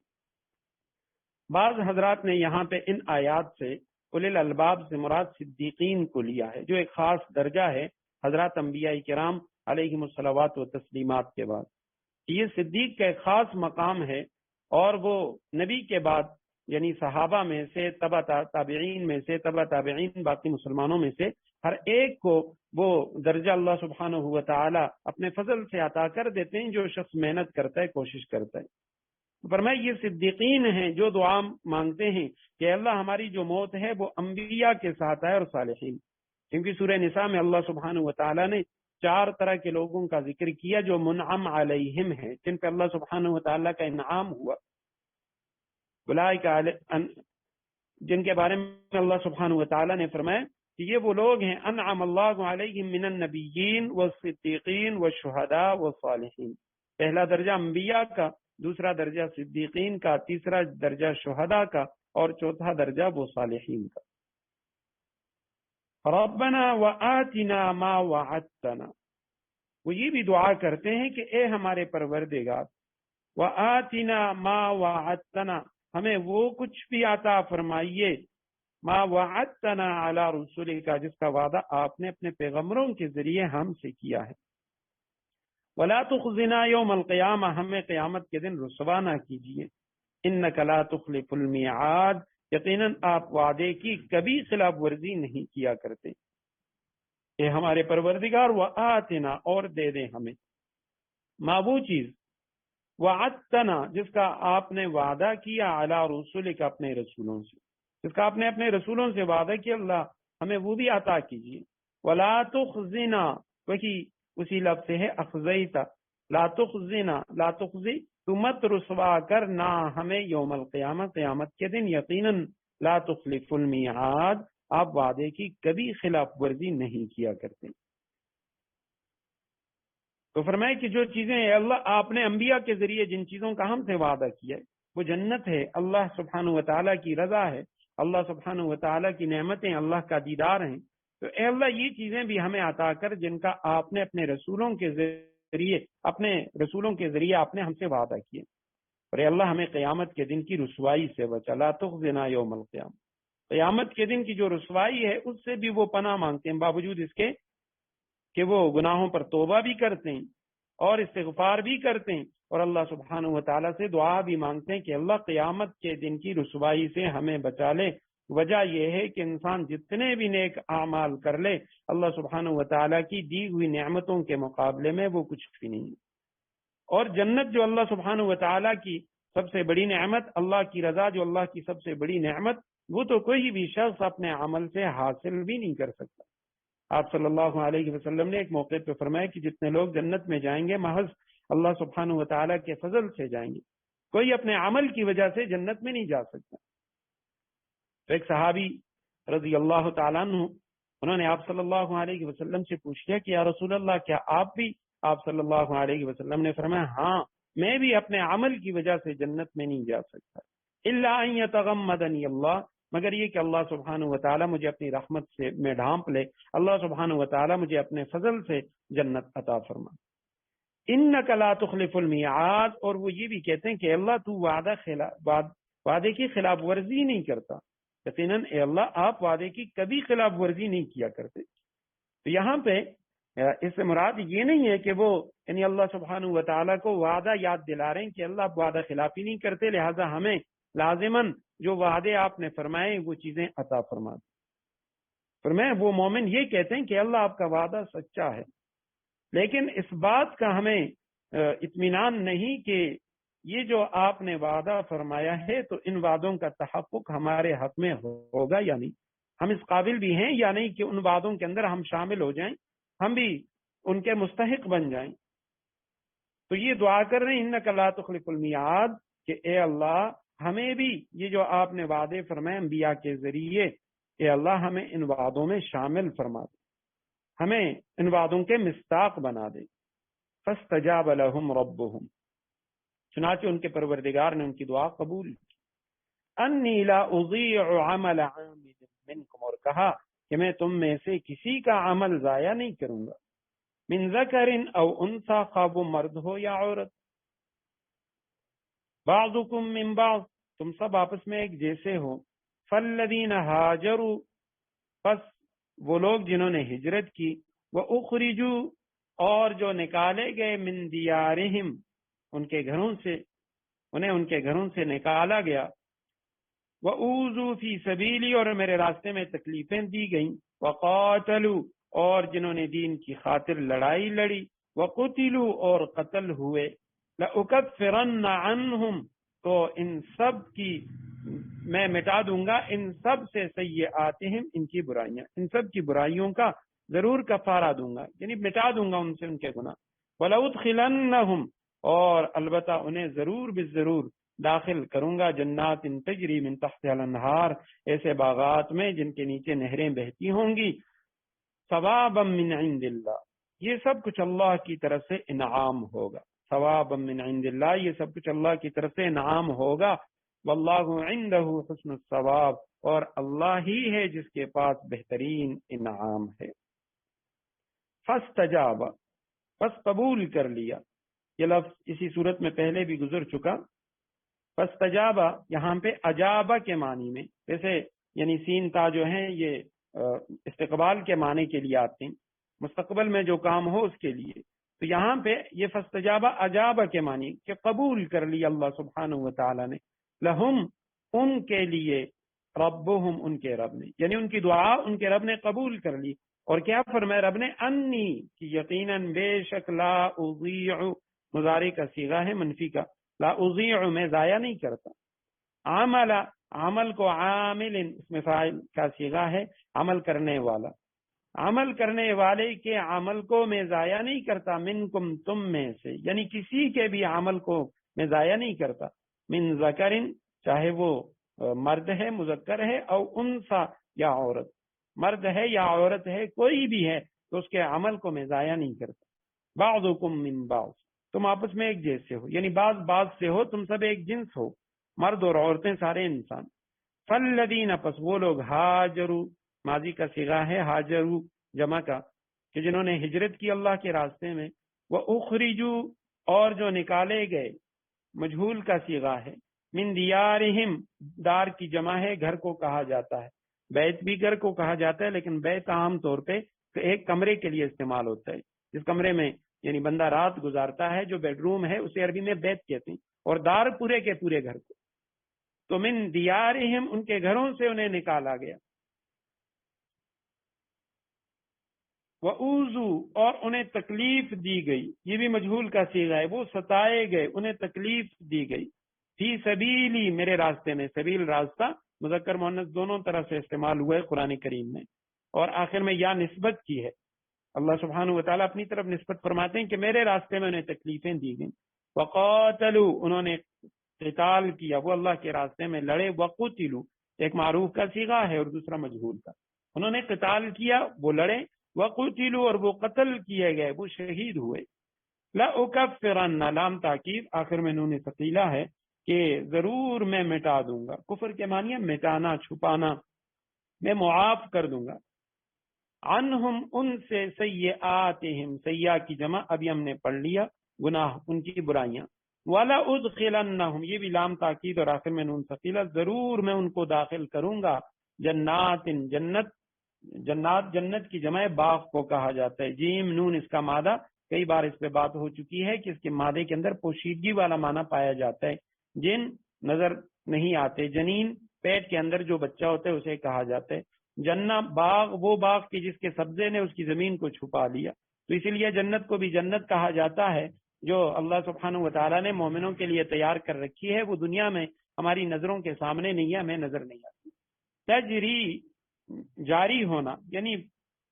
بعض حضرات نے یہاں پہ ان آیات سے اولی الالباب سے مراد صدیقین کو لیا ہے، جو ایک خاص درجہ ہے حضرات انبیاء کرام علیہم الصلوات و تسلیمات کے بعد. یہ صدیق کا ایک خاص مقام ہے، اور وہ نبی کے بعد یعنی صحابہ میں سے، تبع تابعین میں سے، تبع تابعین باقی مسلمانوں میں سے ہر ایک کو وہ درجہ اللہ سبحانہ و تعالی اپنے فضل سے عطا کر دیتے ہیں جو شخص محنت کرتا ہے، کوشش کرتا ہے. فرمایا یہ صدیقین ہیں جو دعا مانگتے ہیں کہ اللہ ہماری جو موت ہے وہ انبیاء کے ساتھ آئے اور صالحین. کیونکہ سورہ نساء میں اللہ سبحانہ و تعالی نے 4 طرح کے لوگوں کا ذکر کیا جو منعم علیہم ہیں، جن پہ اللہ سبحانہ و تعالی کا انعام ہوا. جن کے بارے میں اللہ سبحانہ و تعالی نے فرمایا کہ یہ وہ لوگ ہیں انعم اللہ علیہم من النبیین والصدیقین والشہداء والصالحین. پہلا درجہ انبیاء کا، دوسرا درجہ صدیقین کا، تیسرا درجہ شہداء کا، اور چوتھا درجہ وہ صالحین کا. ربنا وآتنا ما وعدتنا، وہ یہ بھی دعا کرتے ہیں کہ اے ہمارے پروردگار، وآتنا ما وعدتنا، ہمیں وہ کچھ بھی عطا فرمائیے، ما وعدتنا علی رسولک، جس کا وعدہ آپ نے اپنے پیغمبروں کے ذریعے ہم سے کیا ہے. ولا تخزنا یوم القیامہ، ہمیں قیامت کے دن رسوا نہ کیجیے. انک لا تخلف المیعاد، یقیناً آپ وعدے کی کبھی خلاف ورزی نہیں کیا کرتے. اے ہمارے پروردگار، وآتنا، اور دے دیں ہمیں، ما وہ چیز، وعدتنا جس کا آپ نے وعدہ کیا، علی رسولک اپنے رسولوں سے، جس کا آپ نے اپنے رسولوں سے وعدہ کیا، اللہ ہمیں وہ بھی عطا کیجیے. ولا تخزنا، وہی اسی لفظ سے ہے اخزیتا، لا تخزنا، لا تخزی، تو مت رسوا کر نہ ہمیں یوم القیامہ، قیامت کے دن، یقیناً لا تخلف المیعاد، آپ وعدے کی کبھی خلاف ورزی نہیں کیا کرتے. تو فرمائے کہ جو چیزیں اللہ آپ نے انبیاء کے ذریعے جن چیزوں کا ہم سے وعدہ کیا ہے وہ جنت ہے، اللہ سبحانہ و تعالیٰ کی رضا ہے، اللہ سبحانہ و تعالیٰ کی نعمتیں، اللہ کا دیدار ہیں. تو اے اللہ یہ چیزیں بھی ہمیں عطا کر جن کا آپ نے اپنے رسولوں کے ذریعے آپ نے ہم سے وعدہ کیے. اور اے اللہ ہمیں قیامت کے دن کی رسوائی سے بچا، لا تخزنا یوم القیامہ. قیامت کے دن کی جو رسوائی ہے اس سے بھی وہ پناہ مانگتے ہیں، باوجود اس کے کہ وہ گناہوں پر توبہ بھی کرتے ہیں اور استغفار بھی کرتے ہیں، اور اللہ سبحانہ و تعالیٰ سے دعا بھی مانگتے ہیں کہ اللہ قیامت کے دن کی رسوائی سے ہمیں بچا لے. وجہ یہ ہے کہ انسان جتنے بھی نیک اعمال کر لے، اللہ سبحانہ و تعالیٰ کی دی ہوئی نعمتوں کے مقابلے میں وہ کچھ بھی نہیں. اور جنت جو اللہ سبحانہ و تعالیٰ کی سب سے بڑی نعمت، اللہ کی رضا جو اللہ کی سب سے بڑی نعمت، وہ تو کوئی بھی شخص اپنے عمل سے حاصل بھی نہیں کر سکتا. آپ صلی اللہ علیہ وسلم نے ایک موقع پہ فرمایا کہ جتنے لوگ جنت میں جائیں گے محض اللہ سبحانہ و تعالیٰ کے فضل سے جائیں گے، کوئی اپنے عمل کی وجہ سے جنت میں نہیں جا سکتا. تو ایک صحابی رضی اللہ تعالیٰ عنہ، انہوں نے آپ صلی اللہ علیہ وسلم سے پوچھ لیا کہ یا رسول اللہ کیا آپ بھی؟ آپ صلی اللہ علیہ وسلم نے فرمایا ہاں میں بھی اپنے عمل کی وجہ سے جنت میں نہیں جا سکتا، الا ان یتغمدنی اللہ، مگر یہ کہ اللہ سبحانہ و تعالیٰ مجھے اپنی رحمت سے میں ڈھانپ لے، اللہ سبحانہ و تعالیٰ مجھے اپنے فضل سے جنت عطا فرما. انک لا تخلف المیعاد، اور وہ یہ بھی کہتے ہیں کہ اللہ تو وعدے کی خلاف ورزی نہیں کرتا، یقیناً اے اللہ آپ وعدے کی کبھی خلاف ورزی نہیں کیا کرتے. تو یہاں پہ اس سے مراد یہ نہیں ہے کہ وہ یعنی اللہ سبحانہ و تعالیٰ کو وعدہ یاد دلا رہے ہیں کہ اللہ آپ وعدہ خلافی نہیں کرتے، لہٰذا ہمیں لازماً جو وعدے آپ نے فرمائے وہ چیزیں عطا فرما دیں. فرمائے وہ مومن یہ کہتے ہیں کہ اللہ آپ کا وعدہ سچا ہے، لیکن اس بات کا ہمیں اطمینان نہیں کہ یہ جو آپ نے وعدہ فرمایا ہے تو ان وعدوں کا تحقق ہمارے حق میں ہوگا یا نہیں، ہم اس قابل بھی ہیں یا نہیں کہ ان وعدوں کے اندر ہم شامل ہو جائیں، ہم بھی ان کے مستحق بن جائیں۔ تو یہ دعا کر رہے ہیں انک لا تخلف المیعاد، کہ اے اللہ ہمیں بھی یہ جو آپ نے وعدے فرمائے انبیاء کے ذریعے، اے اللہ ہمیں ان وعدوں میں شامل فرما دے، ہمیں ان وعدوں کے مصداق بنا دے۔ فاستجاب لهم ربهم، چنانچہ ان کے پروردگار نے ان کی دعا قبول کی۔ انی لا اضیع عمل عامل منکم، اور کہا کہ میں تم میں سے کسی کا عمل ضائع نہیں کروں گا، من ذکر او انثى، خواہ وہ مرد ہو یا عورت، بعضکم من بعض، تم سب آپس میں ایک جیسے ہو، فالذین ہاجروا، پس وہ لوگ جنہوں نے ہجرت کی، واخرجوا، اور جو نکالے گئے، من دیارہم، ان کے گھروں سے، انہیں ان کے گھروں سے نکالا گیا، وَأُوذُوا فِي سَبِيلِي، اور میرے راستے میں تکلیفیں دی گئیں، وَقَاتَلُوا، اور جنہوں نے دین کی خاطر لڑائی لڑی، وَقُتِلُوا، اور قتل ہوئے، لَأُكَفِّرَنَّ عَنْهُمْ، تو ان سب کی میں مٹا دوں گا، ان سب سے سیئاتہم، ان کی برائیاں، ان سب کی برائیوں کا ضرور کفارہ دوں گا، یعنی مٹا دوں گا ان سے ان کے گناہ، وَلَأُدْخِلَنَّهُمْ، اور البتہ انہیں ضرور بالضرور داخل کروں گا، جنات تجری من تحتها الانہار، ایسے باغات میں جن کے نیچے نہریں بہتی ہوں گی، ثوابا من عند اللہ، یہ سب کچھ اللہ کی طرف سے انعام ہوگا، ثوابا من عند اللہ، یہ سب کچھ اللہ کی طرف سے انعام ہوگا، واللہ عنده حسن الثواب، اور اللہ ہی ہے جس کے پاس بہترین انعام ہے۔ فاستجاب، پس قبول کر لیا، یہ لفظ اسی صورت میں پہلے بھی گزر چکا۔ فاستجاب یہاں پہ اجابہ کے معنی میں، جیسے یعنی سین تا جو ہیں یہ استقبال کے معنی کے لیے آتے ہیں، مستقبل میں جو کام ہو اس کے لیے، تو یہاں پہ یہ فاستجابہ اجابہ کے معنی کہ قبول کر لیا اللہ سبحانہ و تعالی نے، لہم، ان کے لیے، ربہم، ان کے رب نے، یعنی ان کی دعا ان کے رب نے قبول کر لی، اور کیا فرمایا رب نے، انی، کہ یقیناً بے شک، لا اضیع، مضارع کا صیغہ ہے منفی کا، لا اضیع، میں ضائع نہیں کرتا، عمل، عمل کو عامل، اس میں فاعل کا صیغہ ہے، عمل کرنے والا، عمل کرنے والے کے عمل کو میں ضائع نہیں کرتا، منکم، تم میں سے، یعنی کسی کے بھی عمل کو میں ضائع نہیں کرتا، من ذکرن، چاہے وہ مرد ہے، مذکر ہے، او انثى، یا عورت، مرد ہے یا عورت ہے، کوئی بھی ہے تو اس کے عمل کو میں ضائع نہیں کرتا، بعضکم من بعض، تم آپس میں ایک جیسے ہو، یعنی بعض سے ہو، تم سب ایک جنس ہو، مرد اور عورتیں سارے انسان۔ فالذین، پس وہ لوگ، ہاجروا، ماضی کا صیغہ ہے ہاجروا جمع کا، کہ جنہوں نے ہجرت کی اللہ کے راستے میں، واخرجوا، اور جو نکالے گئے، مجہول کا صیغہ ہے، من دیارہم، دار کی جمع ہے، گھر کو کہا جاتا ہے، بیت بھی گھر کو کہا جاتا ہے، لیکن بیت عام طور پہ ایک کمرے کے لیے استعمال ہوتا ہے، جس کمرے میں یعنی بندہ رات گزارتا ہے، جو بیڈ روم ہے اسے عربی میں بیت کہتے ہیں، اور دار پورے کے پورے گھر کو، تو من دیارہم، ان کے گھروں سے انہیں نکالا گیا، وَأُوذُوا، اور انہیں تکلیف دی گئی، یہ بھی مجہول کا صیغہ ہے، وہ ستائے گئے، انہیں تکلیف دی گئی، فی سبیلی، میرے راستے میں، سبیل راستہ، مذکر مؤنث دونوں طرح سے استعمال ہوا ہے قرآن کریم میں، اور آخر میں یا نسبت کی ہے، اللہ سبحانہ و تعالیٰ اپنی طرف نسبت فرماتے ہیں کہ میرے راستے میں انہیں تکلیفیں دی گئیں، وقاتلوا، انہوں نے قتال کیا، وہ اللہ کے راستے میں لڑے، وقتلوا، ایک معروف کا صیغہ ہے اور دوسرا مجہول کا، انہوں نے قتال کیا، وہ لڑے، وقتلوا، اور وہ قتل کیے گئے، وہ شہید ہوئے، لأکفرن، لام تاکید، آخر میں نون ثقیلہ ہے، کہ ضرور میں مٹا دوں گا، کفر کے معنی ہے مٹانا، چھپانا، میں معاف کر دوں گا، عنہم، ان سے، سیئاتہم، سیئہ کی جمع ابھی ہم نے پڑھ لیا، گناہ، ان کی برائیاں، وَلَأُدْخِلَنَّهُمْ، یہ بھی لام تاکید اور آخر میں نون ثقیلہ، ضرور میں ان کو داخل کروں گا، جنات، جنت، جنات، جنت کی جمع باغ کو کہا جاتا ہے، جیم نون اس کا مادہ، کئی بار اس پہ بات ہو چکی ہے کہ اس کے مادے کے اندر پوشیدگی والا معنی پایا جاتا ہے، جن نظر نہیں آتے، جنین، پیٹ کے اندر جو بچہ ہوتا ہے اسے کہا جاتا ہے، جنہ، باغ، وہ باغ کہ جس کے سبزے نے اس کی زمین کو چھپا لیا، تو اسی لیے جنت کو بھی جنت کہا جاتا ہے، جو اللہ سبحانہ و تعالیٰ نے مومنوں کے لیے تیار کر رکھی ہے وہ دنیا میں ہماری نظروں کے سامنے نہیں ہے، ہمیں نظر نہیں آتی۔ تجری جاری ہونا یعنی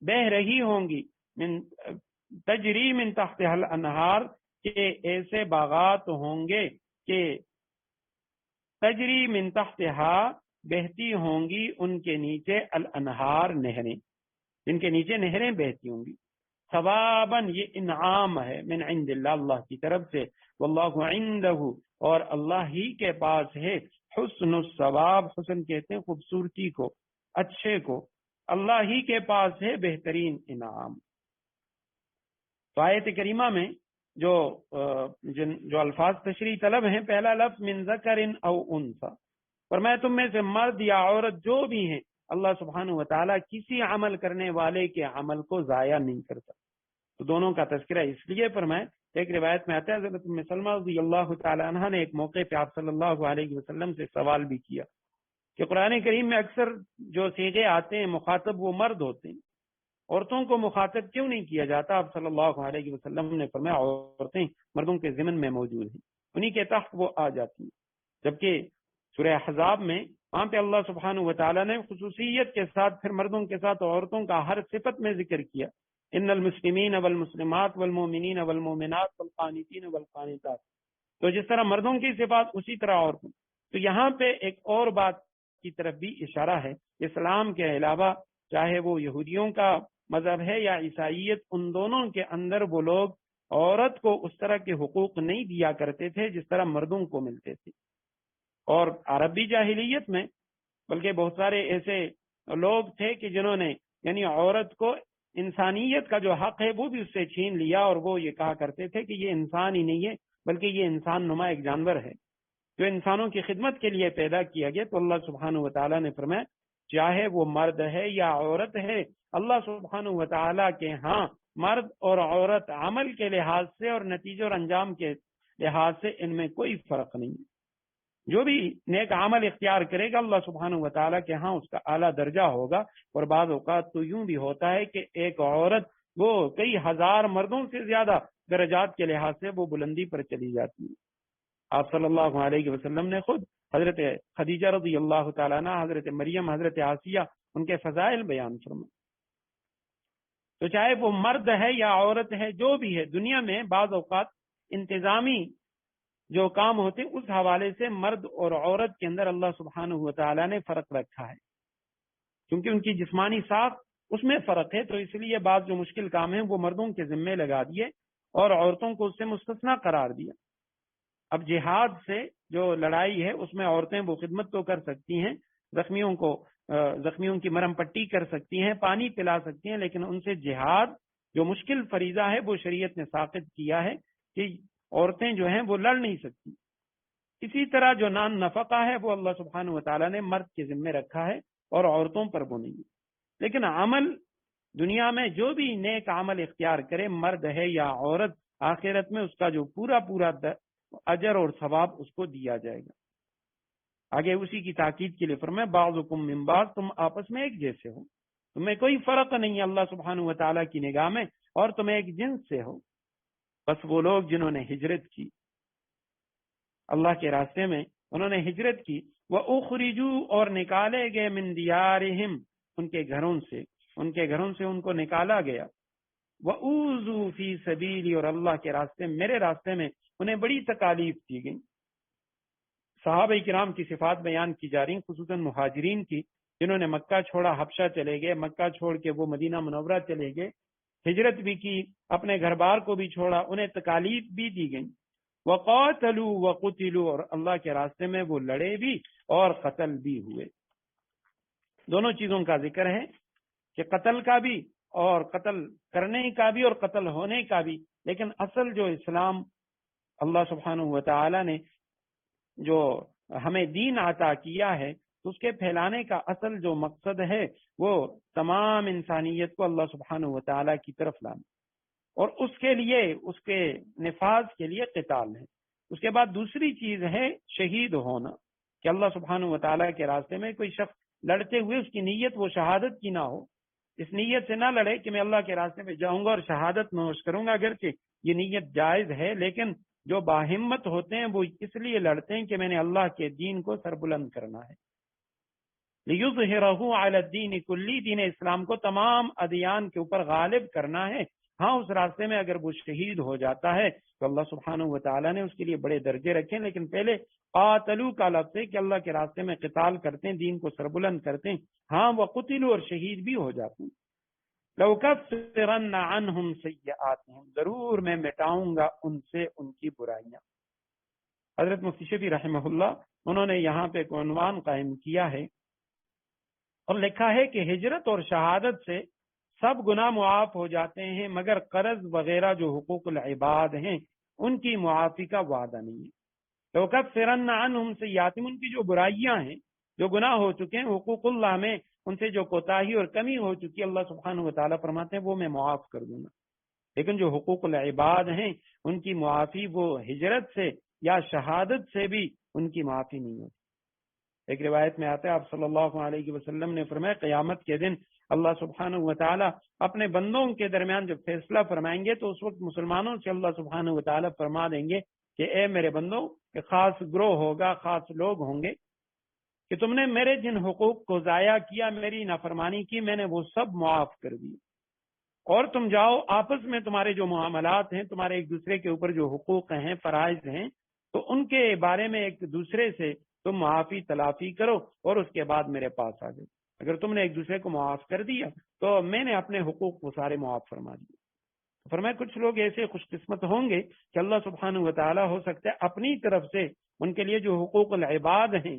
بہ رہی ہوں گی، من تجری من تحتها الانہار کہ ایسے باغات ہوں گے کہ تجری من تحتها بہتی ہوں گی ان کے نیچے الانہار نہریں، جن کے نیچے نہریں بہتی ہوں گی۔ ثواباً یہ انعام ہے من عند اللہ، اللہ کی طرف سے، واللہ عنده اور اللہ ہی کے پاس ہے حسن الثواب، حسن کہتے ہیں خوبصورتی کو، اچھے کو، اللہ ہی کے پاس ہے بہترین انعام۔ تو آیت کریمہ میں جو الفاظ تشریح طلب ہیں، پہلا لفظ من ذکر او انثی، فرمایا تم میں سے مرد یا عورت جو بھی ہیں، اللہ سبحانہ و تعالیٰ کسی عمل کرنے والے کے عمل کو ضائع نہیں کرتا۔ تو دونوں کا تذکرہ اس لیے فرمایا، ایک روایت میں آتا ہے حضرت ام سلمہ رضی اللہ تعالی عنہ نے ایک موقع پہ آپ صلی اللہ علیہ وسلم سے سوال بھی کیا کہ قرآن کریم میں اکثر جو صیغے آتے ہیں مخاطب وہ مرد ہوتے ہیں، عورتوں کو مخاطب کیوں نہیں کیا جاتا؟ آپ صلی اللہ علیہ وسلم نے فرمایا عورتیں مردوں کے ضمن میں موجود ہیں، انہی کے تحت وہ آ جاتی ہیں۔ جبکہ سورہ احزاب میں وہاں پہ اللہ سبحانہ و تعالیٰ نے خصوصیت کے ساتھ پھر مردوں کے ساتھ عورتوں کا ہر صفت میں ذکر کیا، ان المسلمین والمسلمات والمؤمنین والمؤمنات والقانتین والقانتات، تو جس طرح مردوں کی صفات اسی طرح عورتوں۔ تو یہاں پہ ایک اور بات کی طرف بھی اشارہ ہے، اسلام کے علاوہ چاہے وہ یہودیوں کا مذہب ہے یا عیسائیت، ان دونوں کے اندر وہ لوگ عورت کو اس طرح کے حقوق نہیں دیا کرتے تھے جس طرح مردوں کو ملتے تھے۔ اور عربی جاہلیت میں بلکہ بہت سارے ایسے لوگ تھے کہ جنہوں نے یعنی عورت کو انسانیت کا جو حق ہے وہ بھی اس سے چھین لیا، اور وہ یہ کہا کرتے تھے کہ یہ انسان ہی نہیں ہے بلکہ یہ انسان نما ایک جانور ہے جو انسانوں کی خدمت کے لیے پیدا کیا گیا۔ تو اللہ سبحانہ و تعالیٰ نے فرمایا چاہے وہ مرد ہے یا عورت ہے، اللہ سبحانہ و تعالیٰ کے ہاں مرد اور عورت عمل کے لحاظ سے اور نتیجے اور انجام کے لحاظ سے ان میں کوئی فرق نہیں ہے۔ جو بھی نیک عمل اختیار کرے گا اللہ سبحانہ و تعالیٰ کے ہاں اس کا اعلیٰ درجہ ہوگا۔ اور بعض اوقات تو یوں بھی ہوتا ہے کہ ایک عورت وہ کئی ہزار مردوں سے زیادہ درجات کے لحاظ سے وہ بلندی پر چلی جاتی ہے۔ آپ صلی اللہ علیہ وسلم نے خود حضرت خدیجہ رضی اللہ تعالیٰ عنہ، حضرت مریم، حضرت آسیہ، ان کے فضائل بیان فرمائے۔ تو چاہے وہ مرد ہے یا عورت ہے، جو بھی ہے، دنیا میں بعض اوقات انتظامی جو کام ہوتے ہیں اس حوالے سے مرد اور عورت کے اندر اللہ سبحانہ و تعالیٰ نے فرق رکھا ہے، کیونکہ ان کی جسمانی ساخت اس میں فرق ہے، تو اس لیے بعض جو مشکل کام ہیں وہ مردوں کے ذمے لگا دیے اور عورتوں کو اس سے مستثنا قرار دیا۔ اب جہاد سے جو لڑائی ہے اس میں عورتیں وہ خدمت تو کر سکتی ہیں، زخمیوں کی مرہم پٹی کر سکتی ہیں، پانی پلا سکتی ہیں، لیکن ان سے جہاد جو مشکل فریضہ ہے وہ شریعت نے ساقط کیا ہے کہ عورتیں جو ہیں وہ لڑ نہیں سکتی۔ اسی طرح جو نان نفقہ ہے وہ اللہ سبحانہ و تعالیٰ نے مرد کے ذمے رکھا ہے اور عورتوں پر وہ نہیں ہے۔ لیکن عمل دنیا میں جو بھی نیک عمل اختیار کرے، مرد ہے یا عورت، آخرت میں اس کا جو پورا اجر اور ثواب اس کو دیا جائے گا۔ آگے اسی کی تاکید کے لیے فرمایا بعضکم من بعض، تم آپس میں ایک جیسے ہو، تمہیں کوئی فرق نہیں ہے اللہ سبحانہ و تعالیٰ کی نگاہ میں، اور تم ایک جنس سے ہو۔ بس وہ لوگ جنہوں نے ہجرت کی اللہ کے راستے میں، انہوں نے ہجرت کی، وَأُخْرِجُوا اور نکالے گئے من دیارہم ان کے گھروں سے ان کو نکالا گیا، وَأُوذُوا فِي سَبِيلِي اور اللہ کے راستے میرے راستے میں انہیں بڑی تکالیف دی گئی۔ صحابہ کرام کی صفات بیان کی جا رہی، خصوصاً مہاجرین کی، جنہوں نے مکہ چھوڑا حبشہ چلے گئے، مکہ چھوڑ کے وہ مدینہ منورہ چلے گئے، ہجرت بھی کی، اپنے گھر بار کو بھی چھوڑا، انہیں تکالیف بھی دی گئی۔ وَقَاتَلُوا وَقُتِلُوا اور اللہ کے راستے میں وہ لڑے بھی اور قتل بھی ہوئے۔ دونوں چیزوں کا ذکر ہے کہ قتل کا بھی اور قتل کرنے کا بھی اور قتل ہونے کا بھی، لیکن اصل جو اسلام اللہ سبحانہ و تعالی نے جو ہمیں دین عطا کیا ہے اس کے پھیلانے کا اصل جو مقصد ہے وہ تمام انسانیت کو اللہ سبحانہ و تعالی کی طرف لانا، اور اس کے لیے اس کے نفاذ کے لیے قتال ہے۔ اس کے بعد دوسری چیز ہے شہید ہونا، کہ اللہ سبحانہ و تعالی کے راستے میں کوئی شخص لڑتے ہوئے اس کی نیت وہ شہادت کی نہ ہو، اس نیت سے نہ لڑے کہ میں اللہ کے راستے میں جاؤں گا اور شہادت نوش کروں گا، اگرچہ یہ نیت جائز ہے، لیکن جو باہمت ہوتے ہیں وہ اس لیے لڑتے ہیں کہ میں نے اللہ کے دین کو سربلند کرنا ہے، لِيُظْهِرَهُ عَلَى الدِّينِ كُلِّهِ، دین اسلام کو تمام ادیان کے اوپر غالب کرنا ہے۔ ہاں اس راستے میں اگر وہ شہید ہو جاتا ہے تو اللہ سبحانہ و تعالیٰ نے اس کے لیے بڑے درجے رکھے، لیکن پہلے قاتلو کا لفظ ہے کہ اللہ کے راستے میں قتال کرتے ہیں، دین کو سربلند کرتے ہیں، ہاں وہ قتلوا اور شہید بھی ہو جاتے ہیں۔ لَأُكَفِّرَنَّ عَنْهُمْ سَيِّئَاتِهِمْ، ضرور میں مٹاؤں گا ان سے ان کی برائیاں۔ حضرت مفتی شفیع رحمہ اللہ انہوں نے یہاں پہ ایک عنوان قائم کیا ہے اور لکھا ہے کہ ہجرت اور شہادت سے سب گناہ معاف ہو جاتے ہیں، مگر قرض وغیرہ جو حقوق العباد ہیں ان کی معافی کا وعدہ نہیں ہے۔ لَأُكَفِّرَنَّ عَنْهُمْ سَيِّئَاتِهِمْ، ان کی جو برائیاں ہیں، جو گناہ ہو چکے ہیں حقوق اللہ میں، ان سے جو کوتاہی اور کمی ہو چکی ہے، اللہ سبحانہ و تعالیٰ فرماتے ہیں وہ میں معاف کر دوں گا، لیکن جو حقوق العباد ہیں ان کی معافی وہ ہجرت سے یا شہادت سے بھی ان کی معافی نہیں ہوتی۔ ایک روایت میں آتا ہے آپ صلی اللہ علیہ وسلم نے فرمایا قیامت کے دن اللہ سبحانہ و تعالیٰ اپنے بندوں کے درمیان جب فیصلہ فرمائیں گے تو اس وقت مسلمانوں سے اللہ سبحانہ و تعالیٰ فرما دیں گے کہ اے میرے بندوں، کہ خاص گروہ ہوگا، خاص لوگ ہوں گے کہ تم نے میرے جن حقوق کو ضائع کیا، میری نافرمانی کی، میں نے وہ سب معاف کر دی، اور تم جاؤ آپس میں تمہارے جو معاملات ہیں، تمہارے ایک دوسرے کے اوپر جو حقوق ہیں، فرائض ہیں، تو ان کے بارے میں ایک دوسرے سے تم معافی تلافی کرو اور اس کے بعد میرے پاس آ جاؤ۔ اگر تم نے ایک دوسرے کو معاف کر دیا تو میں نے اپنے حقوق کو سارے معاف فرما دیے۔ فرمایا کچھ لوگ ایسے خوش قسمت ہوں گے کہ اللہ سبحانہ و تعالیٰ ہو سکتا ہے اپنی طرف سے ان کے لیے جو حقوق العباد ہیں،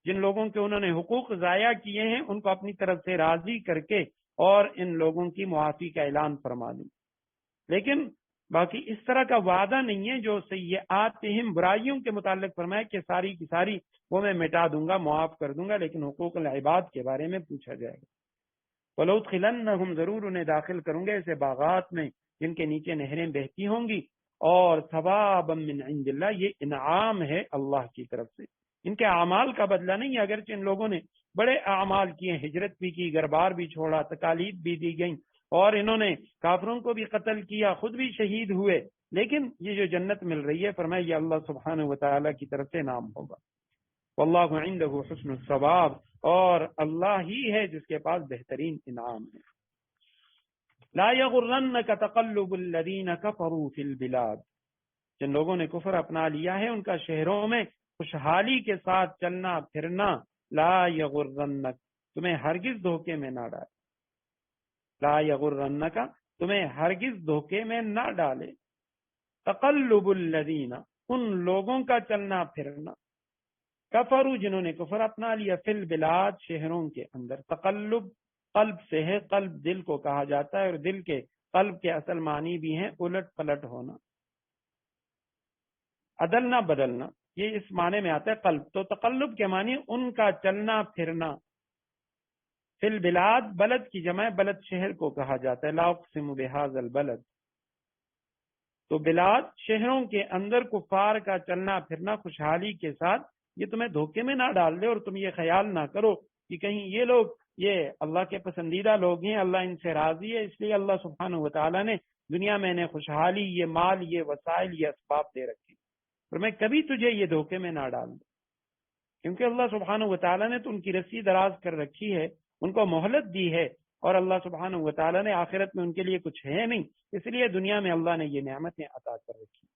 جن لوگوں کے انہوں نے حقوق ضائع کیے ہیں، ان کو اپنی طرف سے راضی کر کے اور ان لوگوں کی معافی کا اعلان فرما دیں، لیکن باقی اس طرح کا وعدہ نہیں ہے جو سیئاتہم، برائیوں کے متعلق فرمایا کہ ساری کی ساری وہ میں مٹا دوں گا، معاف کر دوں گا، لیکن حقوق العباد کے بارے میں پوچھا جائے گا۔ وَلَأُدْخِلَنَّهُمْ، ضرور انہیں داخل کروں گے ایسے باغات میں جن کے نیچے نہریں بہتی ہوں گی، اور ثوابا من عند اللہ، یہ انعام ہے اللہ کی طرف سے، ان کے اعمال کا بدلہ نہیں ہے۔ اگرچہ ان لوگوں نے بڑے اعمال کیے، ہجرت بھی کی، گھر بار بھی چھوڑا، تکالیف بھی دی گئیں، اور انہوں نے کافروں کو بھی قتل کیا، خود بھی شہید ہوئے، لیکن یہ جو جنت مل رہی ہے فرمایا یہ اللہ سبحانہ و تعالیٰ کی طرف سے نام ہوگا۔ واللہ عندہ حسن الثواب، اور اللہ ہی ہے جس کے پاس بہترین انعام ہے۔ لا یغرنک تقلب الذین کفروا فی البلاد، جن لوگوں نے کفر اپنا لیا ہے ان کا شہروں میں خوشحالی کے ساتھ چلنا پھرنا، لا یغرنک، تمہیں ہرگز دھوکے میں نہ ڈالے، لا یغرنک، تمہیں ہرگز دھوکے میں نہ ڈالے، تقلب الذین، ان لوگوں کا چلنا پھرنا، کفروا، جنہوں نے کفر اپنا لیا، فی البلاد، شہروں کے اندر۔ تقلب قلب سے ہے، قلب دل کو کہا جاتا ہے، اور دل کے قلب کے اصل معنی بھی ہیں الٹ پلٹ ہونا، عدلنا بدلنا، یہ اس معنی میں آتا ہے قلب۔ تو تقلب کے معنی ان کا چلنا پھرنا۔ فی البلاد، بلد کی جمع بلد شہر کو کہا جاتا ہے، لا اقسم بہذا البلد، تو بلاد شہروں کے اندر کفار کا چلنا پھرنا خوشحالی کے ساتھ، یہ تمہیں دھوکے میں نہ ڈال دے اور تم یہ خیال نہ کرو کہ کہیں یہ لوگ یہ اللہ کے پسندیدہ لوگ ہیں، اللہ ان سے راضی ہے، اس لیے اللہ سبحانہ و تعالیٰ نے دنیا میں انہیں خوشحالی، یہ مال، یہ وسائل، یہ اسباب دے رکھے، اور میں کبھی تجھے یہ دھوکے میں نہ ڈال دوں، کیونکہ اللہ سبحانہ و تعالیٰ نے تو ان کی رسی دراز کر رکھی ہے، ان کو مہلت دی ہے، اور اللہ سبحانہ و تعالیٰ نے آخرت میں ان کے لیے کچھ ہے نہیں، اس لیے دنیا میں اللہ نے یہ نعمتیں عطا کر رکھی۔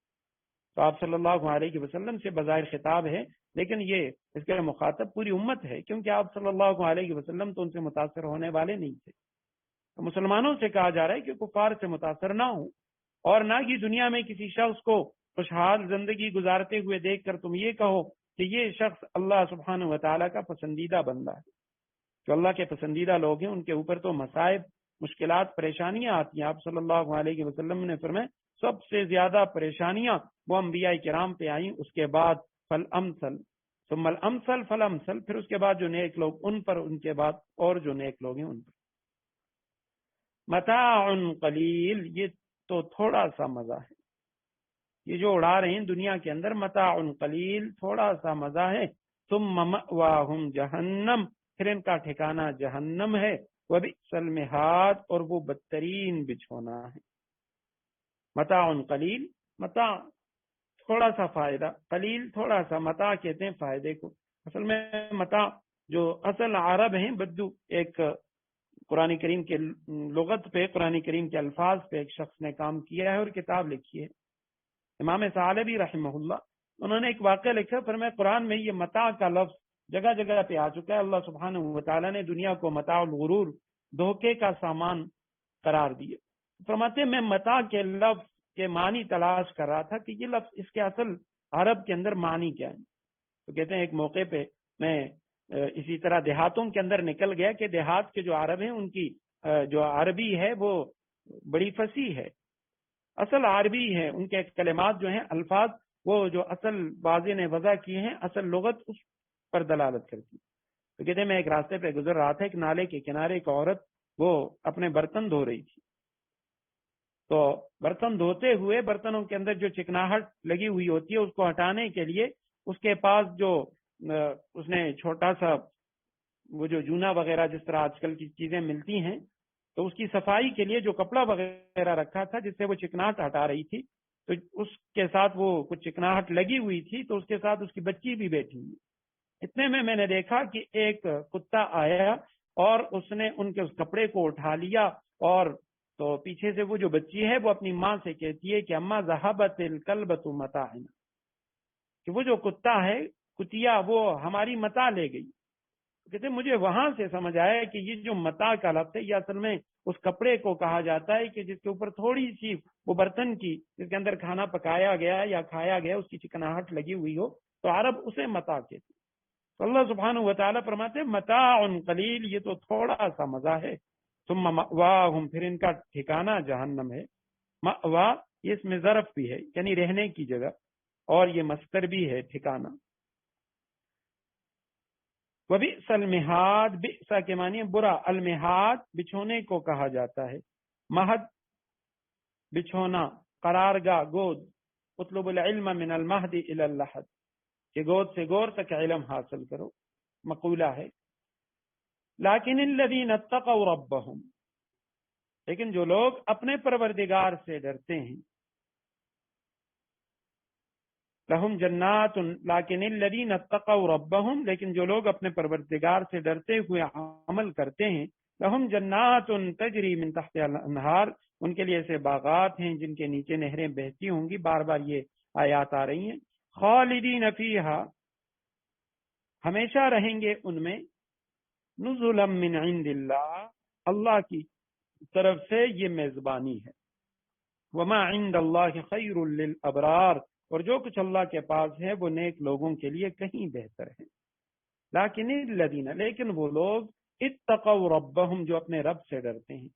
تو آپ صلی اللہ علیہ وسلم سے بظاہر خطاب ہے، لیکن یہ اس کے مخاطب پوری امت ہے، کیونکہ آپ صلی اللہ علیہ وسلم تو ان سے متاثر ہونے والے نہیں تھے۔ تو مسلمانوں سے کہا جا رہا ہے کہ کفار سے متاثر نہ ہو، اور نہ ہی دنیا میں کسی شخص کو خوشحال زندگی گزارتے ہوئے دیکھ کر تم یہ کہو کہ یہ شخص اللہ سبحانہ و تعالیٰ کا پسندیدہ بندہ ہے۔ جو اللہ کے پسندیدہ لوگ ہیں ان کے اوپر تو مصائب، مشکلات، پریشانیاں آتی ہیں۔ آپ صلی اللہ علیہ وسلم نے فرمایا سب سے زیادہ پریشانیاں وہ انبیاء کرام پہ آئیں، اس کے بعد فالامثل ثم الامثل فالامثل، پھر اس کے بعد جو نیک لوگ ان پر، ان کے بعد اور جو نیک لوگ ہیں ان پر۔ متاع قلیل، یہ تو تھوڑا سا مزہ ہے، یہ جو اڑا رہے ہیں دنیا کے اندر، متاع قلیل، تھوڑا سا مزہ ہے، ثم مأواہم جہنم، پھر ان کا ٹھکانہ جہنم ہے، وبئس المہاد، اور وہ بدترین بچھونا ہے۔ متاع قلیل، متاع تھوڑا سا فائدہ، قلیل تھوڑا سا، متاع کہتے ہیں فائدے کو۔ اصل میں متاع جو اصل عرب ہیں بدو، ایک قرآن کریم کے لغت پہ، قرآن کریم کے الفاظ پہ ایک شخص نے کام کیا ہے اور کتاب لکھی ہے، امام ثعلبی رحمہ اللہ۔ انہوں نے ایک واقعہ لکھا، فرمایا قرآن میں یہ متاع کا لفظ جگہ جگہ پہ آ چکا ہے۔ اللہ سبحانہ و تعالیٰ نے دنیا کو متاع الغرور، دھوکے کا سامان قرار دیے۔ فرماتے ہیں میں متاع کے لفظ کے معنی تلاش کر رہا تھا کہ یہ لفظ اس کے اصل عرب کے اندر معنی کیا ہے۔ تو کہتے ہیں ایک موقع پہ میں اسی طرح دیہاتوں کے اندر نکل گیا کہ دیہات کے جو عرب ہیں ان کی جو عربی ہے وہ بڑی فصیح ہے، اصل عربی ہے، ان کے کلمات جو ہیں، الفاظ وہ جو اصل بازی نے وضع کیے ہیں، اصل لغت اس پر دلالت کرتی۔ تو کہتے ہیں میں ایک راستے پہ گزر رہا تھا، ایک نالے کے کنارے ایک عورت وہ اپنے برتن دھو رہی تھی۔ تو برتن دھوتے ہوئے برتنوں کے اندر جو چکناہٹ لگی ہوئی ہوتی ہے اس کو ہٹانے کے لیے اس کے پاس جو اس نے چھوٹا سا وہ جو جونا وغیرہ جس طرح آج کل کی چیزیں ملتی ہیں، تو اس کی صفائی کے لیے جو کپڑا وغیرہ رکھا تھا جس سے وہ چکناہٹ ہٹا رہی تھی، تو اس کے ساتھ وہ کچھ چکناہٹ لگی ہوئی تھی، تو اس کے ساتھ اس کی بچی بھی بیٹھی ہوئی۔ اتنے میں نے دیکھا کہ ایک کتا آیا اور اس نے ان کے اس کپڑے کو اٹھا لیا، اور تو پیچھے سے وہ جو بچی ہے وہ اپنی ماں سے کہتی ہے کہ اما ذہبت الکلبۃ متاعنا، کہ وہ جو کتا ہے، کتیا، وہ ہماری متاع لے گئی۔ کہتے مجھے وہاں سے سمجھ آیا کہ یہ جو متاع کا لفظ ہے یہ اصل میں اس کپڑے کو کہا جاتا ہے کہ جس کے اوپر تھوڑی سی وہ برتن کی، جس کے اندر کھانا پکایا گیا یا کھایا گیا، اس کی چکناہٹ لگی ہوئی ہو، تو عرب اسے متاع کہتے۔ تو اللہ سبحانہ و تعالیٰ فرماتے متاع قلیل، یہ تو تھوڑا سا مزہ ہے، ثم مأواہم، پھر ان کا ٹھکانہ جہنم ہے۔ مأوا یہ اس میں ظرف بھی ہے، یعنی رہنے کی جگہ، اور یہ مصدر بھی ہے ٹھکانہ۔ وبئس المہاد، بئس کے معنی برا، المہاد بچھونے کو کہا جاتا ہے، مہد بچھونا، قرارگاہ، گود۔ اطلب العلم من المہد الی اللحد، کہ گود سے گور تک علم حاصل کرو، مقولہ ہے۔ لیکن الذین اتقوا ربہم، لیکن جو لوگ اپنے پروردگار سے ڈرتے ہیں، لہم جنات، لیکن الذین اتقوا ربہم، لیکن جو لوگ اپنے پروردگار سے ڈرتے ہوئے عمل کرتے ہیں، لہم جنات تجری من تحت الانہار، ان کے لیے ایسے باغات ہیں جن کے نیچے نہریں بہتی ہوں گی۔ بار بار یہ آیات آ رہی ہیں۔ خالدین فیہا، ہمیشہ رہیں گے ان میں، نزلا من عند اللہ، اللہ کی طرف سے یہ میزبانی ہے۔ وما عند اللہ خیر للابرار، اور جو کچھ اللہ کے پاس ہے وہ نیک لوگوں کے لیے کہیں بہتر ہے۔ لیکن الذین، لیکن وہ لوگ، اتقوا ربہم، جو اپنے رب سے ڈرتے ہیں،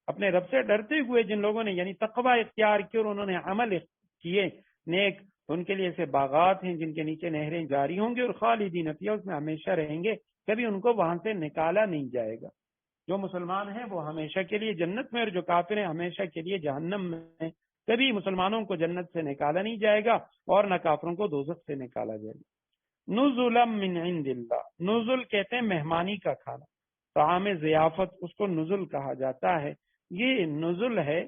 اپنے رب سے ڈرتے ہوئے جن لوگوں نے یعنی تقوی اختیار کی اور انہوں نے عمل کیے نیک، ان کے لیے ایسے باغات ہیں جن کے نیچے نہریں جاری ہوں گے، اور خالدین فیہا، اس میں ہمیشہ رہیں گے، کبھی ان کو وہاں سے نکالا نہیں جائے گا۔ جو مسلمان ہیں وہ ہمیشہ کے لیے جنت میں، اور جو کافر ہیں ہمیشہ کے لیے جہنم میں۔ کبھی مسلمانوں کو جنت سے نکالا نہیں جائے گا اور نہ کافروں کو دوزخ سے نکالا جائے گا۔ نزلا من عند اللہ، نزل کہتے ہیں مہمانی کا کھانا، طعام ضیافت، اس کو نزل کہا جاتا ہے۔ یہ نزل ہے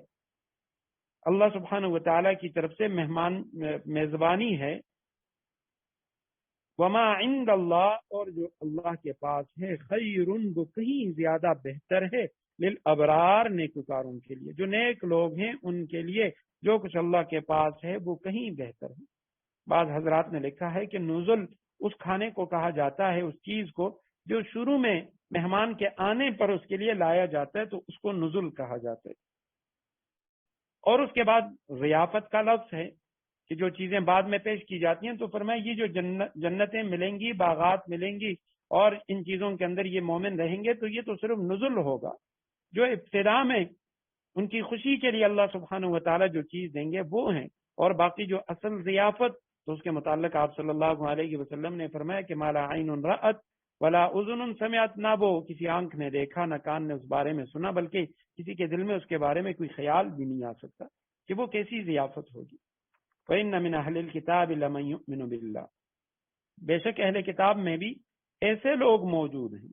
اللہ سبحانہ و تعالیٰ کی طرف سے مہمان میزبانی ہے۔ وما عند اللہ، اور جو اللہ کے پاس ہے، خیر، وہ کہیں زیادہ بہتر ہے، للابرار، نیکوکاروں کے لیے، جو نیک لوگ ہیں ان کے لیے جو کچھ اللہ کے پاس ہے وہ کہیں بہتر ہے۔ بعض حضرات نے لکھا ہے کہ نزل اس کھانے کو کہا جاتا ہے، اس چیز کو جو شروع میں مہمان کے آنے پر اس کے لیے لایا جاتا ہے، تو اس کو نزل کہا جاتا ہے۔ اور اس کے بعد ضیافت کا لفظ ہے کہ جو چیزیں بعد میں پیش کی جاتی ہیں، تو فرمایا یہ جو جنتیں ملیں گی، باغات ملیں گی، اور ان چیزوں کے اندر یہ مومن رہیں گے، تو یہ تو صرف نزل ہوگا۔ جو ابتدا میں ان کی خوشی کے لیے اللہ سبحانہ و تعالیٰ جو چیز دیں گے وہ ہیں، اور باقی جو اصل ضیافت، تو اس کے متعلق آپ صلی اللہ علیہ وسلم نے فرمایا کہ ما لا عین رأت ولا اذن سمعت، نہ وہ کسی آنکھ نے دیکھا، نہ کان نے اس بارے میں سنا، بلکہ کسی کے دل میں اس کے بارے میں کوئی خیال بھی نہیں آ سکتا کہ وہ کیسی ضیافت ہوگی۔ وَإِنَّ مِنْ أَهْلِ الْكِتَابِ لَمَنْ يُؤْمِنُ بِاللَّهِ، بے شک اہل کتاب میں بھی ایسے لوگ موجود ہیں،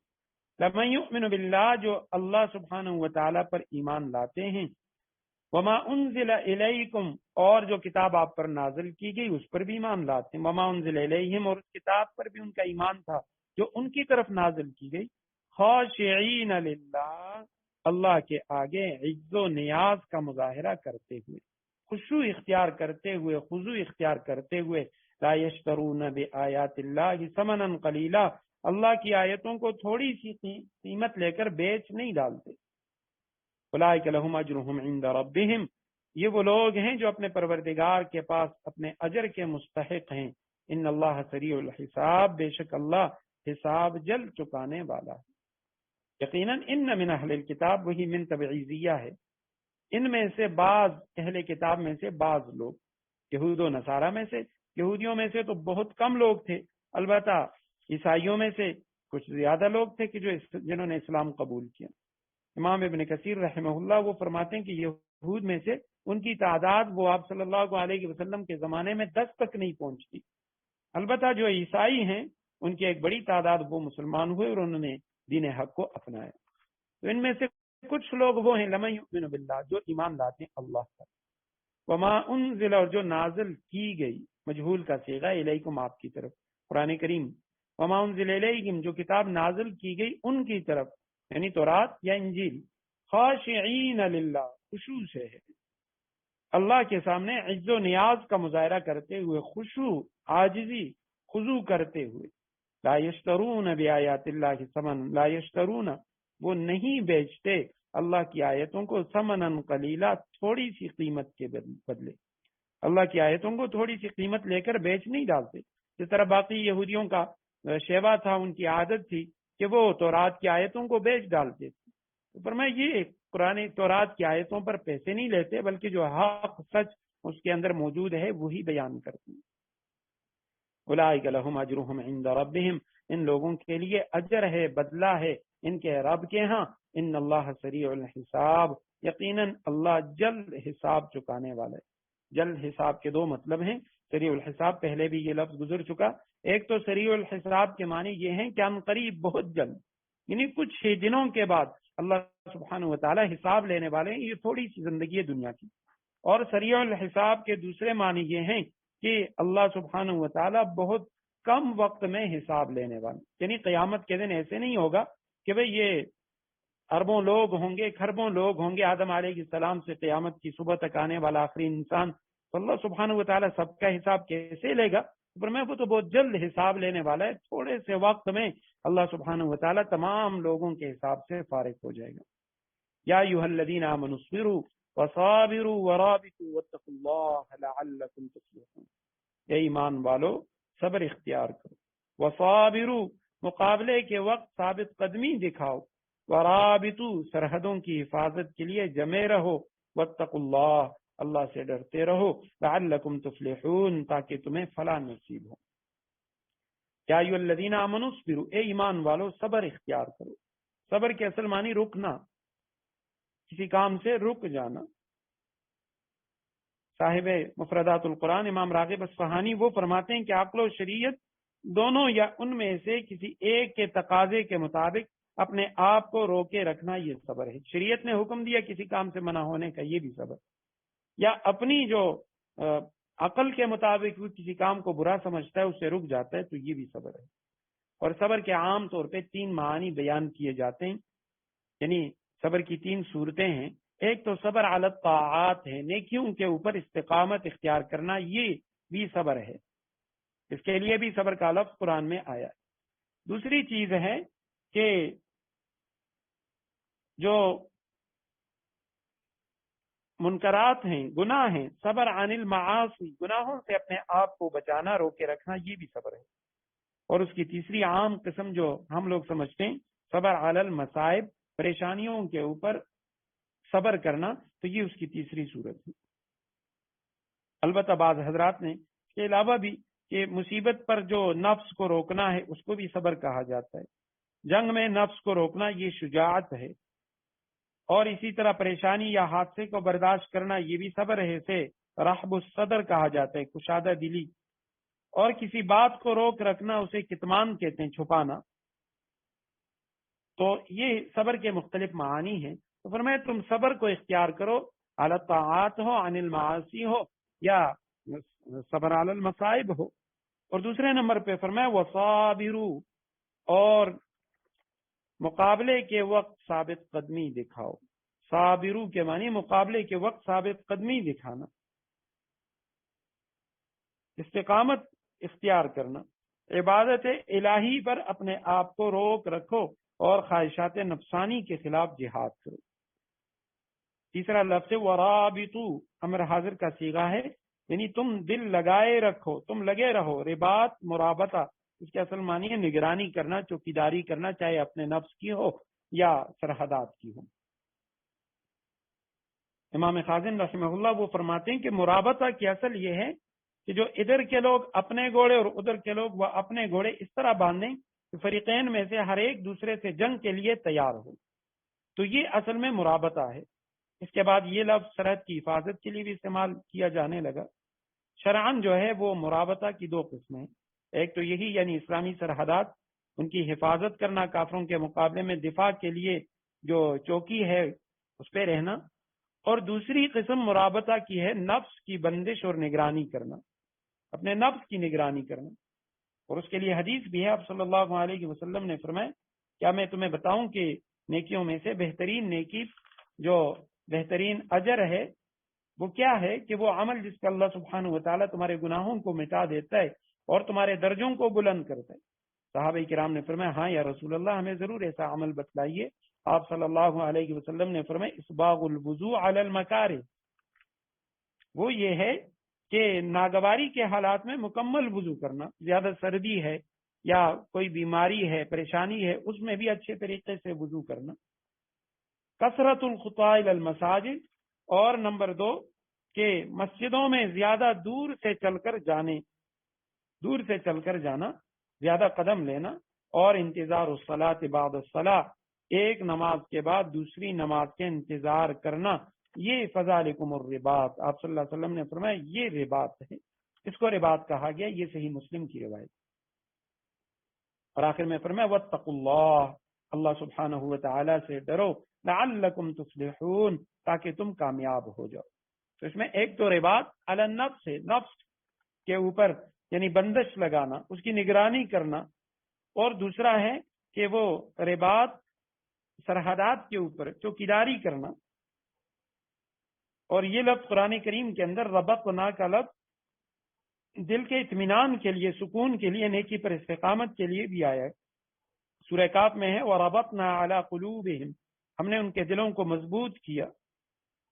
لَمَنْ يُؤْمِنُ بِاللَّهِ، جو اللہ سبحانہ و تعالیٰ پر ایمان لاتے ہیں، وما انزل الیکم، اور جو کتاب آپ پر نازل کی گئی اس پر بھی ایمان لاتے ہیں، وما انزل الیہم، اور اس کتاب پر بھی ان کا ایمان تھا جو ان کی طرف نازل کی گئی، خاشعین للہ، اللہ کے آگے عز و نیاز کا مظاہرہ کرتے ہوئے، خشوع اختیار کرتے ہوئے، خضوع اختیار کرتے ہوئے، لا یشترون بآیات اللہ ثمنا قلیلا، اللہ کی آیتوں کو تھوڑی سی قیمت لے کر بیچ نہیں ڈالتے، اولئک لہم اجرہم عند ربہم، یہ وہ لوگ ہیں جو اپنے پروردگار کے پاس اپنے اجر کے مستحق ہیں، ان اللہ سریع الحساب، بے شک اللہ حساب جلد چکانے والا ہے۔ یقیناً ان من اہل الکتاب، وہی من تبعیضیہ ہے، ان میں سے بعض اہل کتاب میں سے بعض لوگ، یہود و نصارہ میں سے، یہودیوں میں سے تو بہت کم لوگ تھے، البتہ عیسائیوں میں سے کچھ زیادہ لوگ تھے کہ جنہوں نے اسلام قبول کیا۔ امام ابن کثیر رحمہ اللہ وہ فرماتے ہیں کہ یہود میں سے ان کی تعداد وہ آپ صلی اللہ علیہ وسلم کے زمانے میں 10 تک نہیں پہنچتی، البتہ جو عیسائی ہیں ان کی ایک بڑی تعداد وہ مسلمان ہوئے اور انہوں نے دین حق کو اپنایا۔ تو ان میں سے کچھ لوگ وہ ہیں لمن یؤمن باللہ، جو ایمان لاتے ہیں اللہ پر، وما انزل، اور جو نازل کی گئی، مجہول کا صیغہ، الیکم آپ کی طرف، قرآن کریم، وما انزل الیکم، جو کتاب نازل کی گئی ان کی طرف، یعنی تورات یا انجیل، خاشعین للہ، خشوع سے ہے، اللہ کے سامنے عز و نیاز کا مظاہرہ کرتے ہوئے، خشوع، عاجزی، خضوع کرتے ہوئے، لا یشترون بآیات اللہ ثمن، لا یشترون، وہ نہیں بیچتے اللہ کی آیتوں کو، ثمنا قلیلا، تھوڑی سی قیمت کے بدلے، اللہ کی آیتوں کو تھوڑی سی قیمت لے کر بیچ نہیں ڈالتے، جس طرح باقی یہودیوں کا شیوا تھا، ان کی عادت تھی کہ وہ تورات کی آیتوں کو بیچ ڈالتے تھے، پر میں یہ قرآن تورات کی آیتوں پر پیسے نہیں لیتے، بلکہ جو حق سچ اس کے اندر موجود ہے وہی بیان کرتے ہیں۔ اولئک لہم اجرہم عند ربہم، ان لوگوں کے لیے اجر ہے، بدلہ ہے ان کے رب کے ہاں، ان اللہ سریع الحساب، یقیناً اللہ جلد حساب چکانے والا ہے۔ جلد حساب کے دو مطلب ہیں، سریع الحساب پہلے بھی یہ لفظ گزر چکا، ایک تو سریع الحساب کے معنی یہ ہیں کہ ان قریب، بہت جلد، یعنی کچھ ہی دنوں کے بعد اللہ سبحانہ وتعالی حساب لینے والے ہیں، یہ تھوڑی سی زندگی ہے دنیا کی۔ اور سریع الحساب کے دوسرے معنی یہ ہیں کہ اللہ سبحانہ وتعالی بہت کم وقت میں حساب لینے والے، یعنی قیامت کے دن ایسے نہیں ہوگا کہ بھئی یہ اربوں لوگ ہوں گے، کھربوں لوگ ہوں گے، آدم علیہ السلام سے قیامت کی صبح تک آنے والا آخری انسان، تو اللہ سبحانہ وتعالی سب کا حساب کیسے لے گا؟ پر میں وہ تو بہت جلد حساب لینے والا ہے، تھوڑے سے وقت میں اللہ سبحانہ وتعالی تمام لوگوں کے حساب سے فارغ ہو جائے گا۔ یا ایھا الذین آمنوا اصبروا وصابروا ورابطوا واتقوا اللہ لعلکم تفلحون، اے ایمان والو صبر اختیار کرو، وصابروا، مقابلے کے وقت ثابت قدمی دکھاؤ، ورابطوا، سرحدوں کی حفاظت کے لیے جمے رہو، واتقوا اللہ، اللہ سے ڈرتے رہو، لعلکم تفلحون، تاکہ تمہیں فلاح نصیب ہو۔ یا ایھا الذین آمنوا اصبروا، اے ایمان والو صبر اختیار کرو۔ صبر کے اصل معنی رکنا، کسی کام سے رک جانا۔ صاحب مفردات القرآن امام راغب اصفہانی وہ فرماتے ہیں کہ عقل و شریعت دونوں یا ان میں سے کسی ایک کے تقاضے کے مطابق اپنے آپ کو روکے رکھنا یہ صبر ہے۔ شریعت نے حکم دیا کسی کام سے منع ہونے کا، یہ بھی صبر، یا اپنی جو عقل کے مطابق وہ کسی کام کو برا سمجھتا ہے اس سے رک جاتا ہے، تو یہ بھی صبر ہے۔ اور صبر کے عام طور پہ 3 معانی بیان کیے جاتے ہیں، یعنی صبر کی 3 صورتیں ہیں۔ ایک تو صبر علی الطاعات ہے، نیکیوں کے اوپر استقامت اختیار کرنا، یہ بھی صبر ہے، اس کے لیے بھی صبر کا لفظ قرآن میں آیا ہے۔ دوسری چیز ہے کہ جو منکرات ہیں، گناہ ہیں، صبر عن المعاصی، گناہوں سے اپنے آپ کو بچانا، روکے رکھنا، یہ بھی صبر ہے۔ اور اس کی تیسری عام قسم جو ہم لوگ سمجھتے ہیں، صبر علی المصائب، پریشانیوں کے اوپر صبر کرنا، تو یہ اس کی تیسری صورت ہے۔ البتہ بعض حضرات نے اس کے علاوہ بھی کہ مصیبت پر جو نفس کو روکنا ہے اس کو بھی صبر کہا جاتا ہے، جنگ میں نفس کو روکنا یہ شجاعت ہے، اور اسی طرح پریشانی یا حادثے کو برداشت کرنا یہ بھی صبر ہے، اسے رحب الصدر کہا جاتا ہے، کشادہ دلی، اور کسی بات کو روک رکھنا اسے کتمان کہتے ہیں، چھپانا۔ تو یہ صبر کے مختلف معانی ہیں۔ تو فرمایا تم صبر کو اختیار کرو علی الطاعات ہو، عن المعاصی ہو، یا صبر علی المصائب ہو۔ اور دوسرے نمبر پہ فرمایا وصابروا، اور مقابلے کے وقت ثابت قدمی دکھاؤ۔ صابرو کے معنی مقابلے کے وقت ثابت قدمی دکھانا، استقامت اختیار کرنا، عبادت الہی پر اپنے آپ کو روک رکھو اور خواہشات نفسانی کے خلاف جہاد کرو۔ تیسرا لفظ ورابطو، امر حاضر کا صیغہ ہے، یعنی تم دل لگائے رکھو، تم لگے رہو۔ رباط مرابطہ، اس کے اصل معنی ہے نگرانی کرنا، چوکیداری کرنا، چاہے اپنے نفس کی ہو یا سرحدات کی ہو۔ امام خازن رحمہ اللہ وہ فرماتے ہیں کہ مرابطہ کی اصل یہ ہے کہ جو ادھر کے لوگ اپنے گھوڑے اور ادھر کے لوگ وہ اپنے گھوڑے اس طرح باندھیں کہ فریقین میں سے ہر ایک دوسرے سے جنگ کے لیے تیار ہو، تو یہ اصل میں مرابطہ ہے۔ اس کے بعد یہ لفظ سرحد کی حفاظت کے لیے بھی استعمال کیا جانے لگا۔ شرعاً جو ہے وہ مرابطہ کی دو قسمیں، ایک تو یہی یعنی اسلامی سرحدات، ان کی حفاظت کرنا، کافروں کے مقابلے میں دفاع کے لیے جو چوکی ہے اس پہ رہنا، اور دوسری قسم مرابطہ کی ہے نفس کی بندش اور نگرانی کرنا، اپنے نفس کی نگرانی کرنا۔ اور اس کے لیے حدیث بھی ہے، آپ صلی اللہ علیہ وسلم نے فرمایا کیا میں تمہیں بتاؤں کہ نیکیوں میں سے بہترین نیکی، جو بہترین اجر ہے، وہ کیا ہے؟ کہ وہ عمل جس کا اللہ سبحانہ وتعالی تمہارے گناہوں کو مٹا دیتا ہے اور تمہارے درجوں کو بلند کرتا ہے۔ صحابہ کرام نے فرمایا ہاں یا رسول اللہ، ہمیں ضرور ایسا عمل بتلائیے۔ آپ صلی اللہ علیہ وسلم نے فرمایا اسباغ الوضوء علی المکارہ، وہ یہ ہے کہ ناگواری کے حالات میں مکمل وضو کرنا، زیادہ سردی ہے یا کوئی بیماری ہے، پریشانی ہے، اس میں بھی اچھے طریقے سے وضو کرنا۔ کثرت الخطا الی المساجد، اور نمبر 2 کہ مسجدوں میں زیادہ دور سے چل کر جانا، زیادہ قدم لینا، اور انتظار الصلاۃ بعد الصلاۃ، ایک نماز کے بعد دوسری نماز کے انتظار کرنا، یہ فذالکم الرباط، آپ صلی اللہ علیہ وسلم نے فرمایا یہ رباط ہے، اس کو رباط کہا گیا، یہ صحیح مسلم کی روایت۔ اور آخر میں فرمایا واتقوا اللہ، اللہ سبحانہ و تعالی سے ڈرو، لعلکم تفلحون، تاکہ تم کامیاب ہو جاؤ۔ تو اس میں ایک تو رباط علی النفس ہے، نفس کے اوپر یعنی بندش لگانا، اس کی نگرانی کرنا، اور دوسرا ہے کہ وہ رباط سرحدات کے اوپر چوکیداری کرنا۔ اور یہ لفظ قرآن کریم کے اندر ربطنا کا لفظ دل کے اطمینان کے لیے، سکون کے لیے، نیکی پر استقامت کے لیے بھی آیا ہے۔ سورہ کاف میں ہے وَرَبَطْنَا عَلَىٰ قُلُوبِهِمْ، ہم نے ان کے دلوں کو مضبوط کیا۔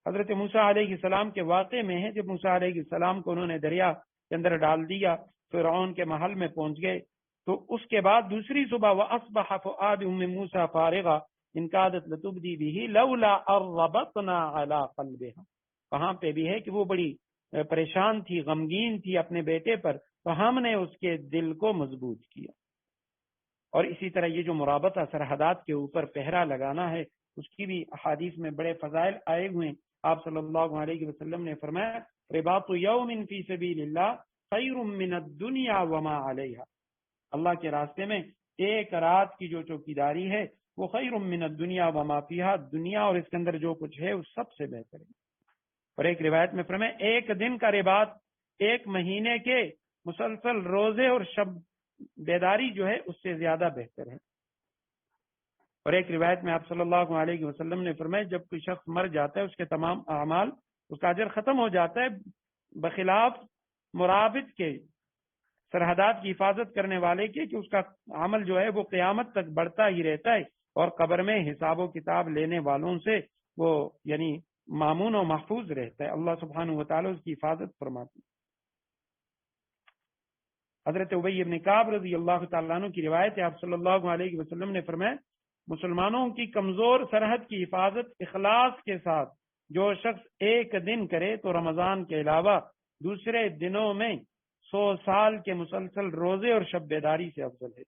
حضرت موسیٰ علیہ السلام کے واقعے میں ہے، جب موسیٰ علیہ السلام کو انہوں نے دریا کے اندر ڈال دیا، فرعون کے محل میں پہنچ گئے، تو اس کے بعد دوسری صبح وَأَصْبَحَ فُؤَادُ أُمِّ مُوسَىٰ فَارِغًا إِنْ كَادَتْ لَتُبْدِي بِهِ لَوْلَا أَن رَّبَطْنَا عَلَىٰ قَلْبِهَا، وہاں پہ بھی ہے کہ وہ بڑی پریشان تھی، غمگین تھی اپنے بیٹے پر، تو ہم نے اس کے دل کو مضبوط کیا۔ اور اسی طرح یہ جو مرابطہ سرحدات کے اوپر پہرا لگانا ہے، اس کی بھی احادیث میں بڑے فضائل آئے ہوئے ہیں۔ آپ صلی اللہ علیہ وسلم نے فرمایا رباط یوم فی سبیل اللہ خیر من الدنیا وما علیہا، اللہ کے راستے میں ایک رات کی جو چوکیداری ہے وہ خیر من الدنیا وما فیہا، دنیا اور اس کے اندر جو کچھ ہے وہ سب سے بہتر ہے۔ اور ایک روایت میں فرمایا ایک دن کا رباط ایک مہینے کے مسلسل روزے اور شب بیداری جو ہے اس سے زیادہ بہتر ہے۔ اور ایک روایت میں آپ صلی اللہ علیہ وسلم نے فرمایا جب کوئی شخص مر جاتا ہے اس کے تمام اعمال، اس کا اجر ختم ہو جاتا ہے، بخلاف مرابط کے، سرحدات کی حفاظت کرنے والے کے، کہ اس کا عمل جو ہے وہ قیامت تک بڑھتا ہی رہتا ہے، اور قبر میں حساب و کتاب لینے والوں سے وہ یعنی مامون و محفوظ رہتا ہے۔ اللہ سبحانہ و تعالی اس کی حفاظت فرماتے ہیں۔ حضرت ابی بن کعب رضی اللہ تعالیٰ عنہ کی روایت ہے، آپ صلی اللہ علیہ وسلم نے فرمایا مسلمانوں کی کمزور سرحد کی حفاظت اخلاص کے ساتھ جو شخص ایک دن کرے تو رمضان کے علاوہ دوسرے دنوں میں 100 سال کے مسلسل روزے اور شب بیداری سے افضل ہے۔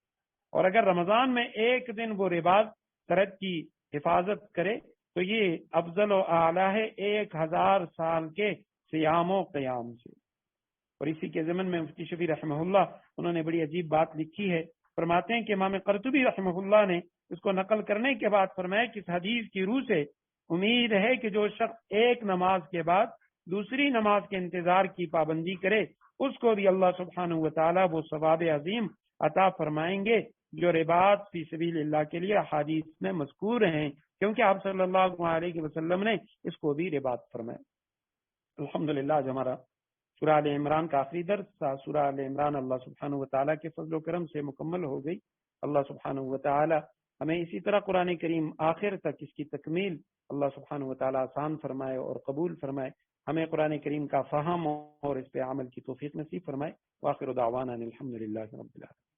اور اگر رمضان میں ایک دن وہ رباط سرحد کی حفاظت کرے تو یہ افضل و اعلیٰ ہے 1000 سال کے صیام و قیام سے۔ اور اسی کے ضمن میں مفتی شفیع رحمہ اللہ انہوں نے بڑی عجیب بات لکھی ہے، فرماتے ہیں کہ امام قرطبی رحمہ اللہ نے اس کو نقل کرنے کے بعد فرمایا کہ اس حدیث کی روح سے امید ہے کہ جو شخص ایک نماز کے بعد دوسری نماز کے انتظار کی پابندی کرے اس کو بھی اللہ سبحانہ و تعالیٰ وہ ثواب عظیم عطا فرمائیں گے جو رباط فی سبیل اللہ کے لیے احادیث میں مذکور ہیں، کیونکہ آپ صلی اللہ علیہ وسلم نے اس کو بھی رباط فرمایا۔ الحمدللہ آج ہمارا سورہ آل عمران کا آخری درس تھا۔ سورہ آل عمران اللہ سبحانہ و تعالیٰ کے فضل و کرم سے مکمل ہو گئی۔ اللہ سبحانہ و تعالیٰ ہمیں اسی طرح قرآن کریم آخر تک اس کی تکمیل اللہ سبحانہ و تعالیٰ آسان فرمائے اور قبول فرمائے۔ ہمیں قرآن کریم کا فہم اور اس پہ عمل کی توفیق نصیب فرمائے۔ وآخر دعوانا الحمدللہ رب العالمین۔